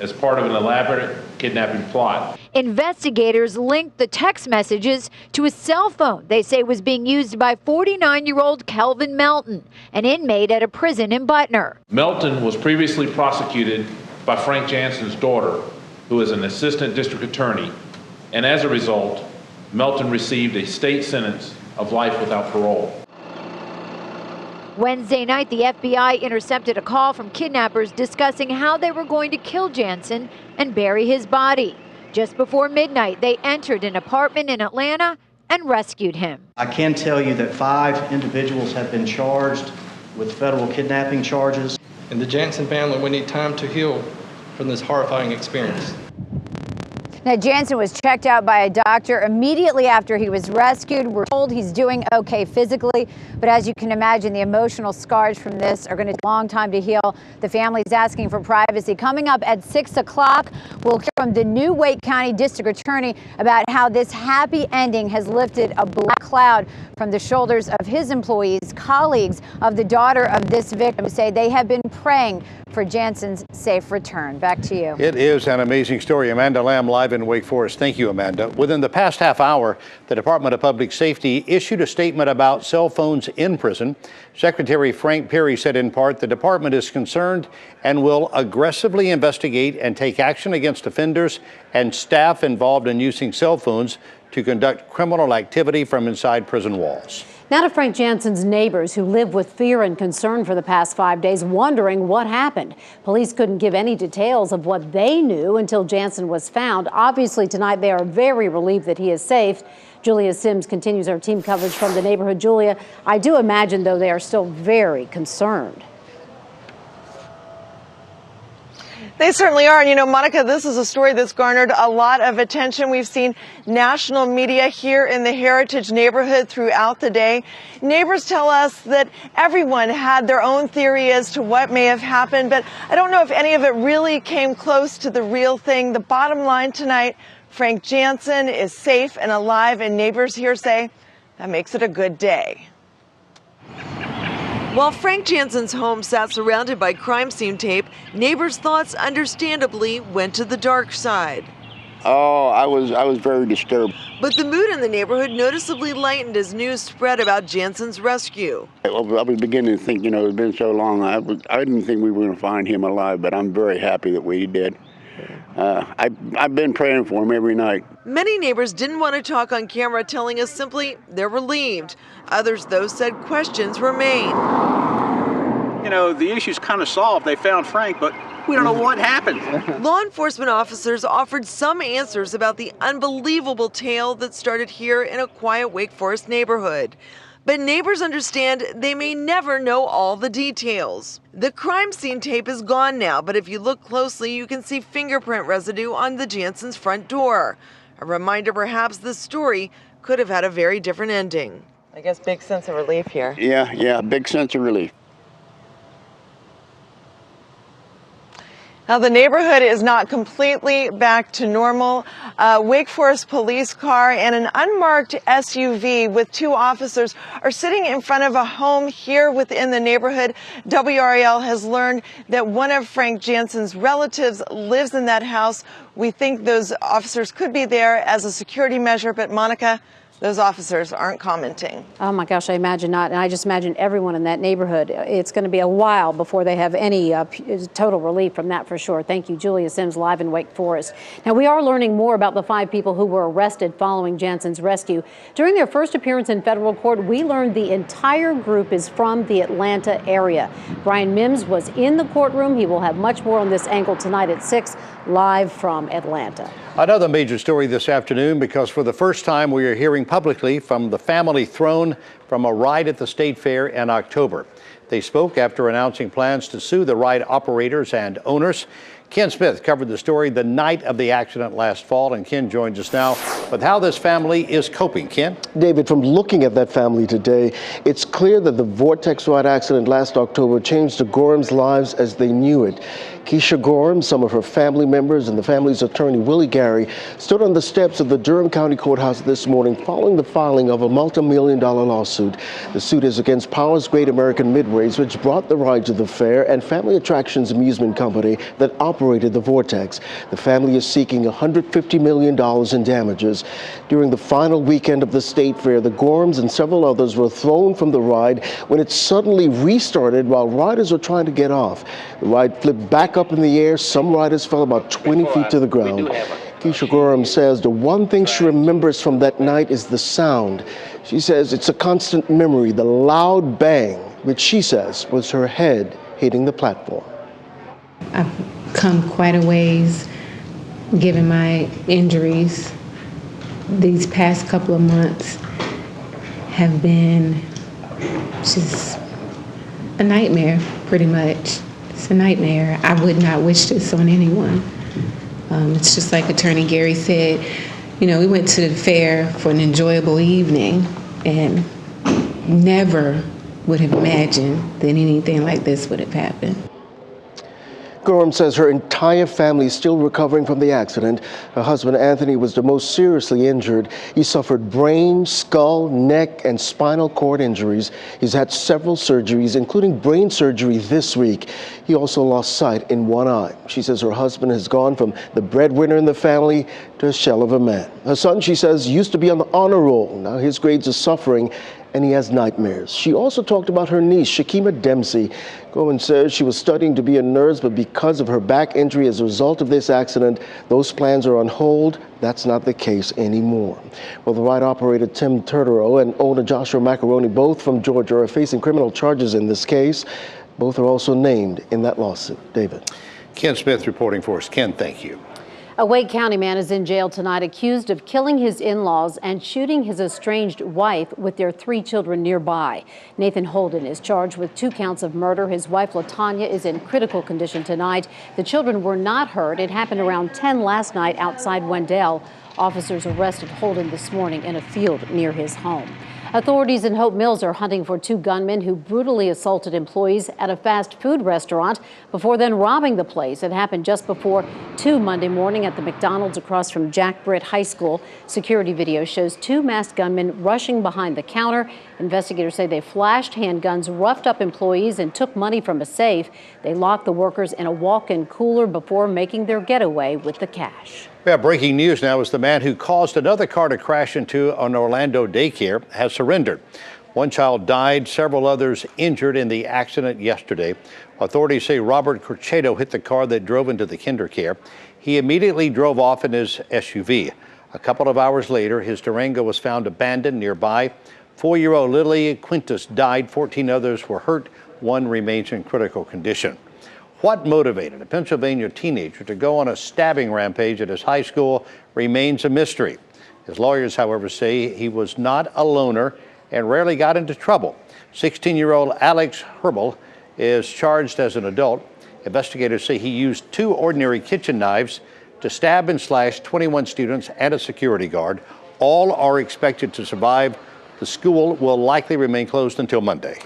as part of an elaborate kidnapping plot. Investigators linked the text messages to a cell phone they say was being used by 49-year-old Kelvin Melton, an inmate at a prison in Butner. Melton was previously prosecuted by Frank Jansen's daughter, who is an assistant district attorney, and as a result, Melton received a state sentence of life without parole. Wednesday night, the FBI intercepted a call from kidnappers discussing how they were going to kill Jansen and bury his body. Just before midnight, they entered an apartment in Atlanta and rescued him. I can tell you that 5 individuals have been charged with federal kidnapping charges. And the Jansen family, we need time to heal from this horrifying experience. Now, Jansen was checked out by a doctor immediately after he was rescued. We're told he's doing okay physically, but as you can imagine, the emotional scars from this are going to take a long time to heal. The family's asking for privacy. Coming up at 6 o'clock, we'll hear from the new Wake County District Attorney about how this happy ending has lifted a black cloud from the shoulders of his employees. Colleagues of the daughter of this victim say they have been praying for Jansen's safe return. Back to you. It is an amazing story. Amanda Lamb live in Wake Forest. Thank you, Amanda. Within the past half hour, the Department of Public Safety issued a statement about cell phones in prison. Secretary Frank Perry said in part, the department is concerned and will aggressively investigate and take action against offenders offenders and staff involved in using cell phones to conduct criminal activity from inside prison walls. Now to Frank Jansen's neighbors who live with fear and concern for the past 5 days, wondering what happened. Police couldn't give any details of what they knew until Jansen was found. Obviously, tonight they are very relieved that he is safe. Julia Sims continues our team coverage from the neighborhood. Julia, I do imagine, though, they are still very concerned. They certainly are. And, you know, Monica, this is a story that's garnered a lot of attention. We've seen national media here in the Heritage neighborhood throughout the day. Neighbors tell us that everyone had their own theory as to what may have happened, but I don't know if any of it really came close to the real thing. The bottom line tonight, Frank Jansen is safe and alive, and neighbors here say that makes it a good day. While Frank Jansen's home sat surrounded by crime scene tape, neighbors' thoughts understandably went to the dark side. Oh, I was very disturbed. But the mood in the neighborhood noticeably lightened as news spread about Jansen's rescue. I was beginning to think, you know, it's been so long, I didn't think we were going to find him alive, but I'm very happy that we did. I've been praying for him every night. Many neighbors didn't want to talk on camera, telling us simply they're relieved. Others, though, said questions remain. You know, the issue's kind of solved. They found Frank, but we don't know what happened. Law enforcement officers offered some answers about the unbelievable tale that started here in a quiet Wake Forest neighborhood. But neighbors understand they may never know all the details. The crime scene tape is gone now, but if you look closely, you can see fingerprint residue on the Jansen's front door. A reminder perhaps this story could have had a very different ending. I guess big sense of relief here. Yeah, big sense of relief. Now, the neighborhood is not completely back to normal. A Wake Forest police car and an unmarked SUV with 2 officers are sitting in front of a home here within the neighborhood. WRAL has learned that one of Frank Jansen's relatives lives in that house. We think those officers could be there as a security measure, but Monica, those officers aren't commenting. Oh my gosh, I imagine not. And I just imagine everyone in that neighborhood. It's going to be a while before they have any total relief from that for sure. Thank you, Julia Sims, live in Wake Forest. Now, we are learning more about the 5 people who were arrested following Jansen's rescue. During their first appearance in federal court, we learned the entire group is from the Atlanta area. Brian Mims was in the courtroom. He will have much more on this angle tonight at 6, live from Atlanta. Another major story this afternoon, because for the first time we are hearing publicly from the family thrown from a ride at the State Fair in October. They spoke after announcing plans to sue the ride operators and owners. Ken Smith covered the story the night of the accident last fall, and Ken joins us now with how this family is coping. Ken? David, from looking at that family today, it's clear that the Vortex ride accident last October changed the Gorham's lives as they knew it. Keisha Gorham, some of her family members, and the family's attorney, Willie Gary, stood on the steps of the Durham County Courthouse this morning following the filing of a multi-million-dollar lawsuit. The suit is against Powers Great American Midways, which brought the ride to the fair, and Family Attractions Amusement Company that operated the Vortex. The family is seeking $150 million in damages. During the final weekend of the State Fair, the Gorhams and several others were thrown from the ride when it suddenly restarted while riders were trying to get off. The ride flipped back up in the air. Some riders fell about 20 feet to the ground. Keisha Gorham says the one thing she remembers from that night is the sound. She says it's a constant memory, the loud bang, which she says was her head hitting the platform. I've come quite a ways given my injuries. These past couple of months have been just a nightmare, pretty much. It's a nightmare. I would not wish this on anyone. It's just like Attorney Gary said, you know, we went to the fair for an enjoyable evening and never would have imagined that anything like this would have happened. Gorham says her entire family is still recovering from the accident. Her husband, Anthony, was the most seriously injured. He suffered brain, skull, neck, and spinal cord injuries. He's had several surgeries, including brain surgery this week. He also lost sight in one eye. She says her husband has gone from the breadwinner in the family to a shell of a man. Her son, she says, used to be on the honor roll. Now his grades are suffering, and he has nightmares. She also talked about her niece, Shakima Dempsey. Gorman says she was studying to be a nurse, but because of her back injury as a result of this accident, those plans are on hold. That's not the case anymore. Well, the ride operator Tim Turturo and owner Joshua Macaroni, both from Georgia, are facing criminal charges in this case. Both are also named in that lawsuit. David. Ken Smith reporting for us. Ken, thank you. A Wake County man is in jail tonight accused of killing his in-laws and shooting his estranged wife with their 3 children nearby. Nathan Holden is charged with 2 counts of murder. His wife, LaTanya, is in critical condition tonight. The children were not hurt. It happened around 10 last night outside Wendell. Officers arrested Holden this morning in a field near his home. Authorities in Hope Mills are hunting for 2 gunmen who brutally assaulted employees at a fast food restaurant before then robbing the place. It happened just before 2 Monday morning at the McDonald's across from Jack Britt High School. Security video shows 2 masked gunmen rushing behind the counter. Investigators say they flashed handguns, roughed up employees, and took money from a safe. They locked the workers in a walk-in cooler before making their getaway with the cash. We have breaking news now as the man who caused another car to crash into an Orlando daycare has surrendered. 1 child died, several others injured in the accident yesterday. Authorities say Robert Corchedo hit the car that drove into the kinder care. He immediately drove off in his SUV. A couple of hours later, his Durango was found abandoned nearby. 4-year-old Lily Quintus died. 14 others were hurt. 1 remains in critical condition. What motivated a Pennsylvania teenager to go on a stabbing rampage at his high school remains a mystery. His lawyers, however, say he was not a loner and rarely got into trouble. 16-year-old Alex Herbal is charged as an adult. Investigators say he used 2 ordinary kitchen knives to stab and slash 21 students and a security guard. All are expected to survive. The school will likely remain closed until Monday.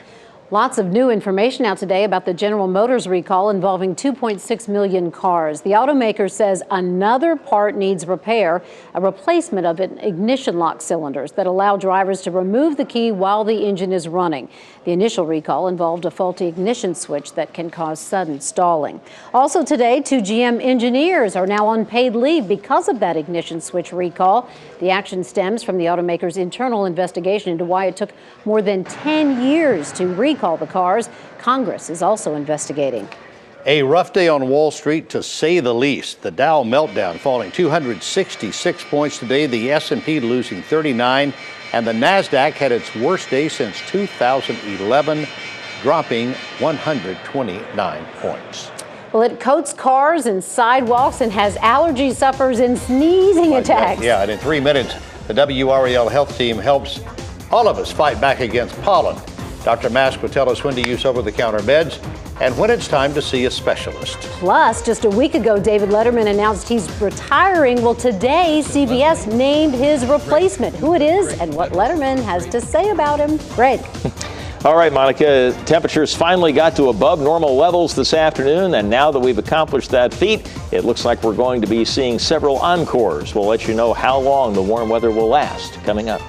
Lots of new information out today about the General Motors recall involving 2.6 million cars. The automaker says another part needs repair, a replacement of ignition lock cylinders that allow drivers to remove the key while the engine is running. The initial recall involved a faulty ignition switch that can cause sudden stalling. Also today, 2 GM engineers are now on paid leave because of that ignition switch recall. The action stems from the automaker's internal investigation into why it took more than 10 years to recall the cars. Congress is also investigating. A rough day on Wall Street, to say the least. The Dow meltdown, falling 266 points today. The S&P losing 39, and the Nasdaq had its worst day since 2011, dropping 129 points. Well, it coats cars and sidewalks and has allergy sufferers and sneezing attacks. Yeah, and in 3 minutes, the WRAL health team helps all of us fight back against pollen. Dr. Mask will tell us when to use over-the-counter meds and when it's time to see a specialist. Plus, just a week ago, David Letterman announced he's retiring. Well, today, CBS named his replacement. Who it is and what Letterman has to say about him. Greg. All right, Monica, temperatures finally got to above normal levels this afternoon, and now that we've accomplished that feat, it looks like we're going to be seeing several encores. We'll let you know how long the warm weather will last coming up.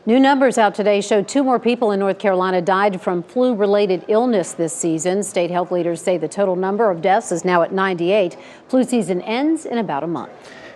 New numbers out today show 2 more people in North Carolina died from flu-related illness this season. State health leaders say the total number of deaths is now at 98. Flu season ends in about a month.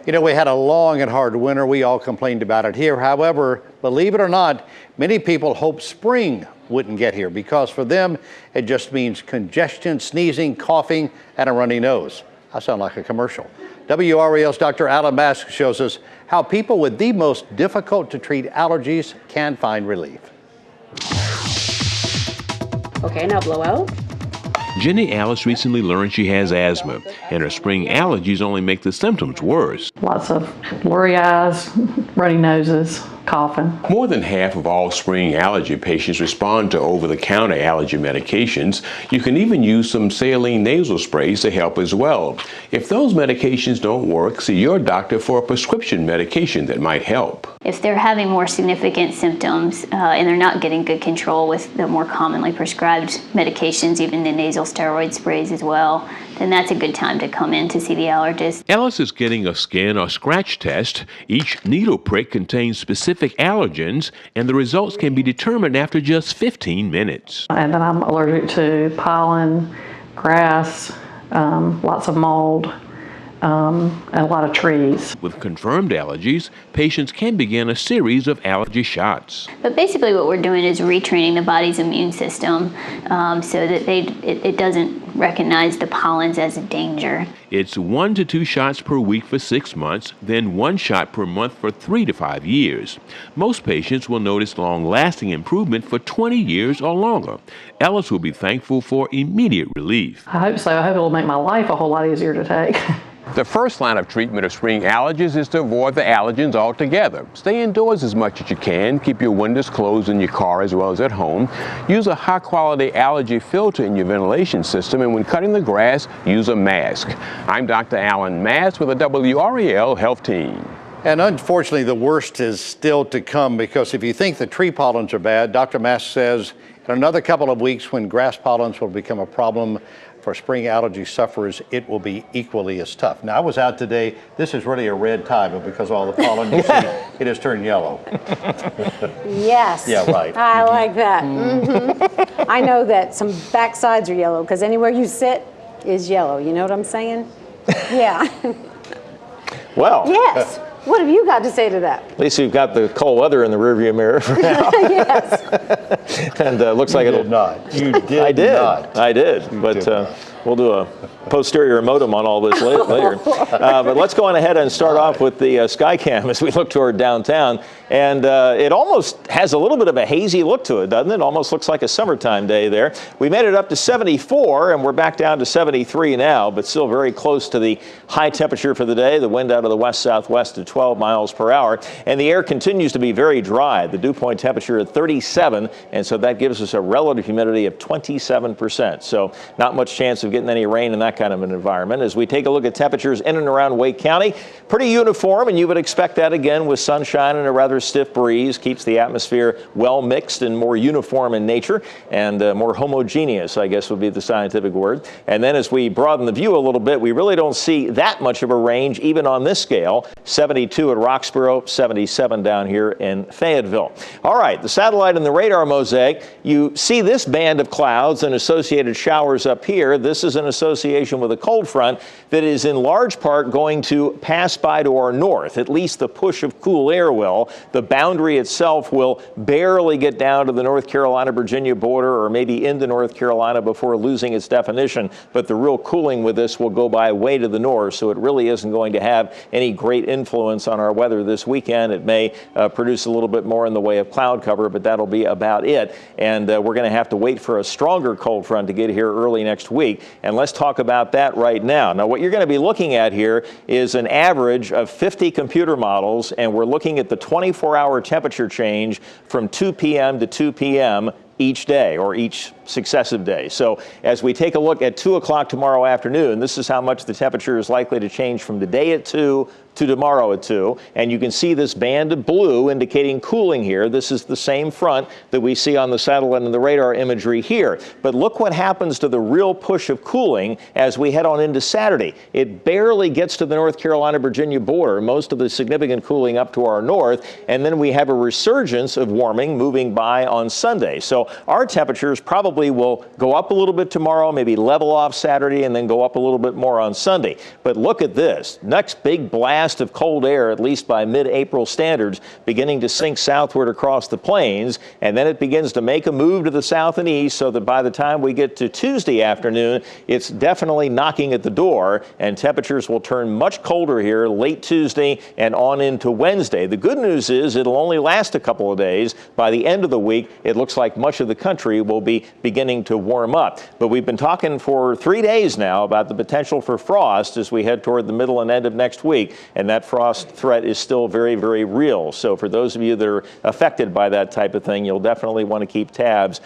You know, we had a long and hard winter. We all complained about it here. However, believe it or not, many people hope spring wouldn't get here because for them, it just means congestion, sneezing, coughing, and a runny nose. I sound like a commercial. WRAL's Dr. Alan Mask shows us how people with the most difficult to treat allergies can find relief. Okay, now blow out. Jenny Alice recently learned she has asthma, and her spring allergies only make the symptoms worse. Lots of blurry eyes, runny noses, coughing. More than half of all spring allergy patients respond to over-the-counter allergy medications. You can even use some saline nasal sprays to help as well. If those medications don't work, see your doctor for a prescription medication that might help. If they're having more significant symptoms and they're not getting good control with the more commonly prescribed medications, even the nasal steroid sprays as well, then that's a good time to come in to see the allergist. Alice is getting a skin or scratch test. Each needle prick contains specific allergens, and the results can be determined after just 15 minutes. And then I'm allergic to pollen, grass, lots of mold, and a lot of trees. With confirmed allergies, patients can begin a series of allergy shots. But basically what we're doing is retraining the body's immune system so that it doesn't recognize the pollens as a danger. It's 1 to 2 shots per week for 6 months, then 1 shot per month for 3 to 5 years. Most patients will notice long-lasting improvement for 20 years or longer. Ellis will be thankful for immediate relief. I hope so. I hope it'll make my life a whole lot easier to take. The first line of treatment of spring allergies is to avoid the allergens altogether. Stay indoors as much as you can. Keep your windows closed in your car as well as at home. Use a high-quality allergy filter in your ventilation system, and when cutting the grass, use a mask. I'm Dr. Alan Mass with the WRAL Health Team. And unfortunately, the worst is still to come, because if you think the tree pollens are bad, Dr. Mass says in another couple of weeks, when grass pollens will become a problem for spring allergy sufferers, it will be equally as tough. Now, I was out today. This is really a red tie, but because of all the pollen you see, it has turned yellow. Yes. Yeah, right. I like that. Mm-hmm. I know that some backsides are yellow because anywhere you sit is yellow. You know what I'm saying? Yeah. Well. Yes. What have you got to say to that? At least you've got the cold weather in the rearview mirror for now. Yes. And looks like it'll. Not. You did. I did. Not. I did. But we'll do a posterior modem on all this later. But let's go on ahead and start off with the Skycam as we look toward downtown. And it almost has a little bit of a hazy look to it, doesn't it? Almost looks like a summertime day there. We made it up to 74, and we're back down to 73 now, but still very close to the high temperature for the day. The wind out of the west-southwest at 12 miles per hour. And the air continues to be very dry. The dew point temperature at 37, and so that gives us a relative humidity of 27%. So not much chance of getting any rain in that kind of an environment. As we take a look at temperatures in and around Wake County, pretty uniform, and you would expect that again with sunshine and a rather stiff breeze. Keeps the atmosphere well mixed and more uniform in nature, and more homogeneous, I guess would be the scientific word. And then as we broaden the view a little bit, we really don't see that much of a range even on this scale. 72 at Roxborough, 77 down here in Fayetteville. All right, the satellite and the radar mosaic. You see this band of clouds and associated showers up here. This is in association with a cold front that is in large part going to pass by to our north. At least the push of cool air will. The boundary itself will barely get down to the North Carolina-Virginia border or maybe into North Carolina before losing its definition. But the real cooling with this will go by way to the north, so it really isn't going to have any great influence on our weather this weekend. It may produce a little bit more in the way of cloud cover, but that'll be about it. And we're going to have to wait for a stronger cold front to get here early next week. And let's talk about that right now. Now, what you're going to be looking at here is an average of 50 computer models, and we're looking at the 24-hour temperature change from 2 p.m. to 2 p.m. each day or each successive day. So as we take a look at 2 o'clock tomorrow afternoon, this is how much the temperature is likely to change from today at 2 to tomorrow at 2. And you can see this band of blue indicating cooling here. This is the same front that we see on the satellite and the radar imagery here. But look what happens to the real push of cooling as we head on into Saturday. It barely gets to the North Carolina-Virginia border, most of the significant cooling up to our north, and then we have a resurgence of warming moving by on Sunday. So our temperatures probably will go up a little bit tomorrow, maybe level off Saturday, and then go up a little bit more on Sunday. But look at this. Next big blast of cold air, at least by mid-April standards, beginning to sink southward across the plains, and then it begins to make a move to the south and east, so that by the time we get to Tuesday afternoon, it's definitely knocking at the door, and temperatures will turn much colder here late Tuesday and on into Wednesday. The good news is it'll only last a couple of days. By the end of the week, it looks like much of the country will be beginning to warm up. But we've been talking for 3 days now about the potential for frost as we head toward the middle and end of next week. And that frost threat is still very, very real. So for those of you that are affected by that type of thing, you'll definitely want to keep tabs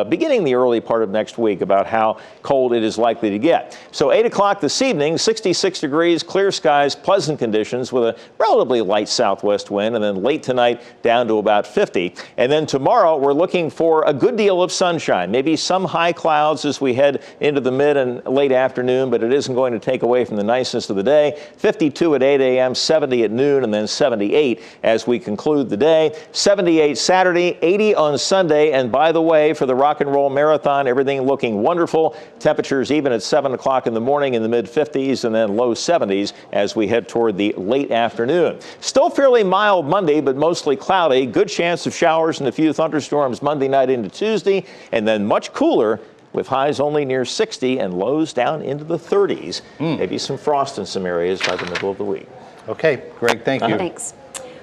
beginning the early part of next week about how cold it is likely to get. So 8 o'clock this evening, 66 degrees, clear skies, pleasant conditions with a relatively light southwest wind, and then late tonight down to about 50. And then tomorrow we're looking for a good deal of sunshine, maybe maybe some high clouds as we head into the mid and late afternoon, but it isn't going to take away from the niceness of the day. 52 at 8 a.m., 70 at noon, and then 78 as we conclude the day. 78 Saturday, 80 on Sunday, and by the way, for the Rock and Roll Marathon, everything looking wonderful. Temperatures even at 7 o'clock in the morning in the mid-50s and then low 70s as we head toward the late afternoon. Still fairly mild Monday, but mostly cloudy. Good chance of showers and a few thunderstorms Monday night into Tuesday, and then much cooler with highs only near 60 and lows down into the 30s. Maybe some frost in some areas by the middle of the week. Okay, Greg, thank you. Thanks.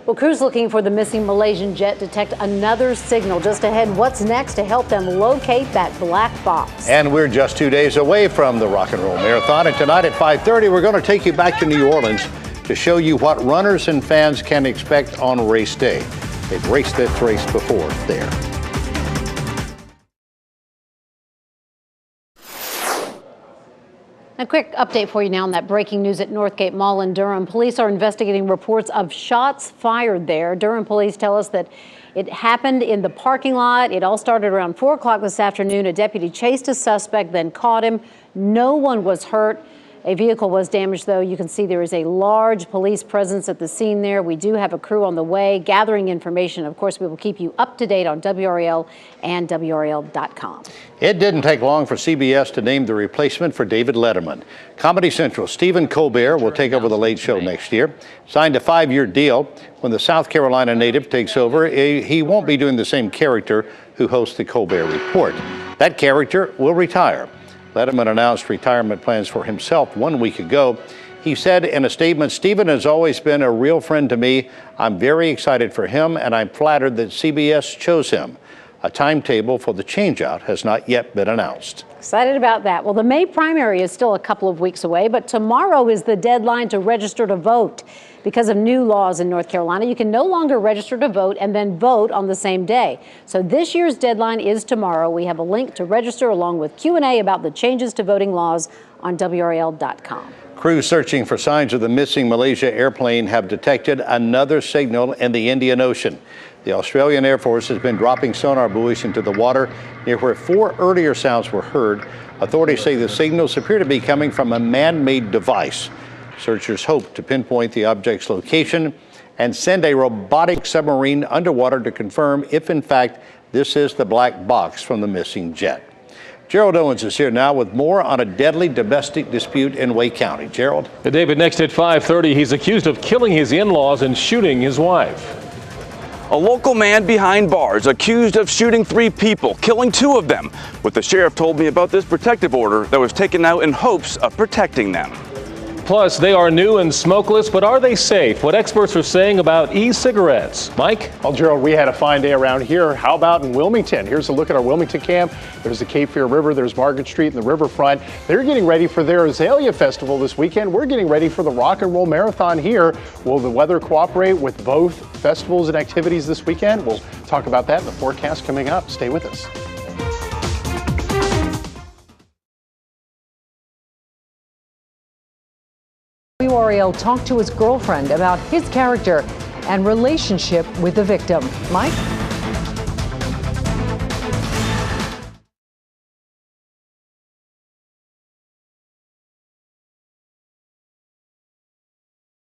Well, crews looking for the missing Malaysian jet detect another signal just ahead. What's next to help them locate that black box? And we're just 2 days away from the Rock and Roll Marathon. And tonight at 5:30, we're going to take you back to New Orleans to show you what runners and fans can expect on race day. They've raced this race before there. A quick update for you now on that breaking news at Northgate Mall in Durham. Police are investigating reports of shots fired there. Durham police tell us that it happened in the parking lot. It all started around 4 o'clock this afternoon. A deputy chased a suspect, then caught him. No one was hurt. A vehicle was damaged, though. You can see there is a large police presence at the scene there. We do have a crew on the way gathering information. Of course, we will keep you up to date on WRAL and WRAL.com. It didn't take long for CBS to name the replacement for David Letterman. Comedy Central Stephen Colbert will take over the Late Show next year. Signed a 5-year deal. When the South Carolina native takes over, he won't be doing the same character who hosts the Colbert Report. That character will retire. Letterman announced retirement plans for himself 1 week ago. He said in a statement, "Stephen has always been a real friend to me. I'm very excited for him, and I'm flattered that CBS chose him." A timetable for the changeout has not yet been announced. Excited about that. Well, the May primary is still a couple of weeks away, but tomorrow is the deadline to register to vote. Because of new laws in North Carolina, you can no longer register to vote and then vote on the same day. So this year's deadline is tomorrow. We have a link to register along with Q&A about the changes to voting laws on WRAL.com. Crews searching for signs of the missing Malaysia airplane have detected another signal in the Indian Ocean. The Australian Air Force has been dropping sonar buoys into the water near where 4 earlier sounds were heard. Authorities say the signals appear to be coming from a man-made device. Searchers hope to pinpoint the object's location and send a robotic submarine underwater to confirm if, in fact, this is the black box from the missing jet. Gerald Owens is here now with more on a deadly domestic dispute in Wake County. Gerald? David, next at 5:30, he's accused of killing his in-laws and shooting his wife. A local man behind bars accused of shooting 3 people, killing 2 of them. What the sheriff told me about this protective order that was taken out in hopes of protecting them. Plus, they are new and smokeless, but are they safe? What experts are saying about e-cigarettes. Mike? Well, Gerald, we had a fine day around here. How about in Wilmington? Here's a look at our Wilmington camp. There's the Cape Fear River, there's Margaret Street and the riverfront. They're getting ready for their Azalea Festival this weekend. We're getting ready for the Rock and Roll Marathon here. Will the weather cooperate with both festivals and activities this weekend? We'll talk about that in the forecast coming up. Stay with us. WRAL talked to his girlfriend about his character and relationship with the victim. Mike?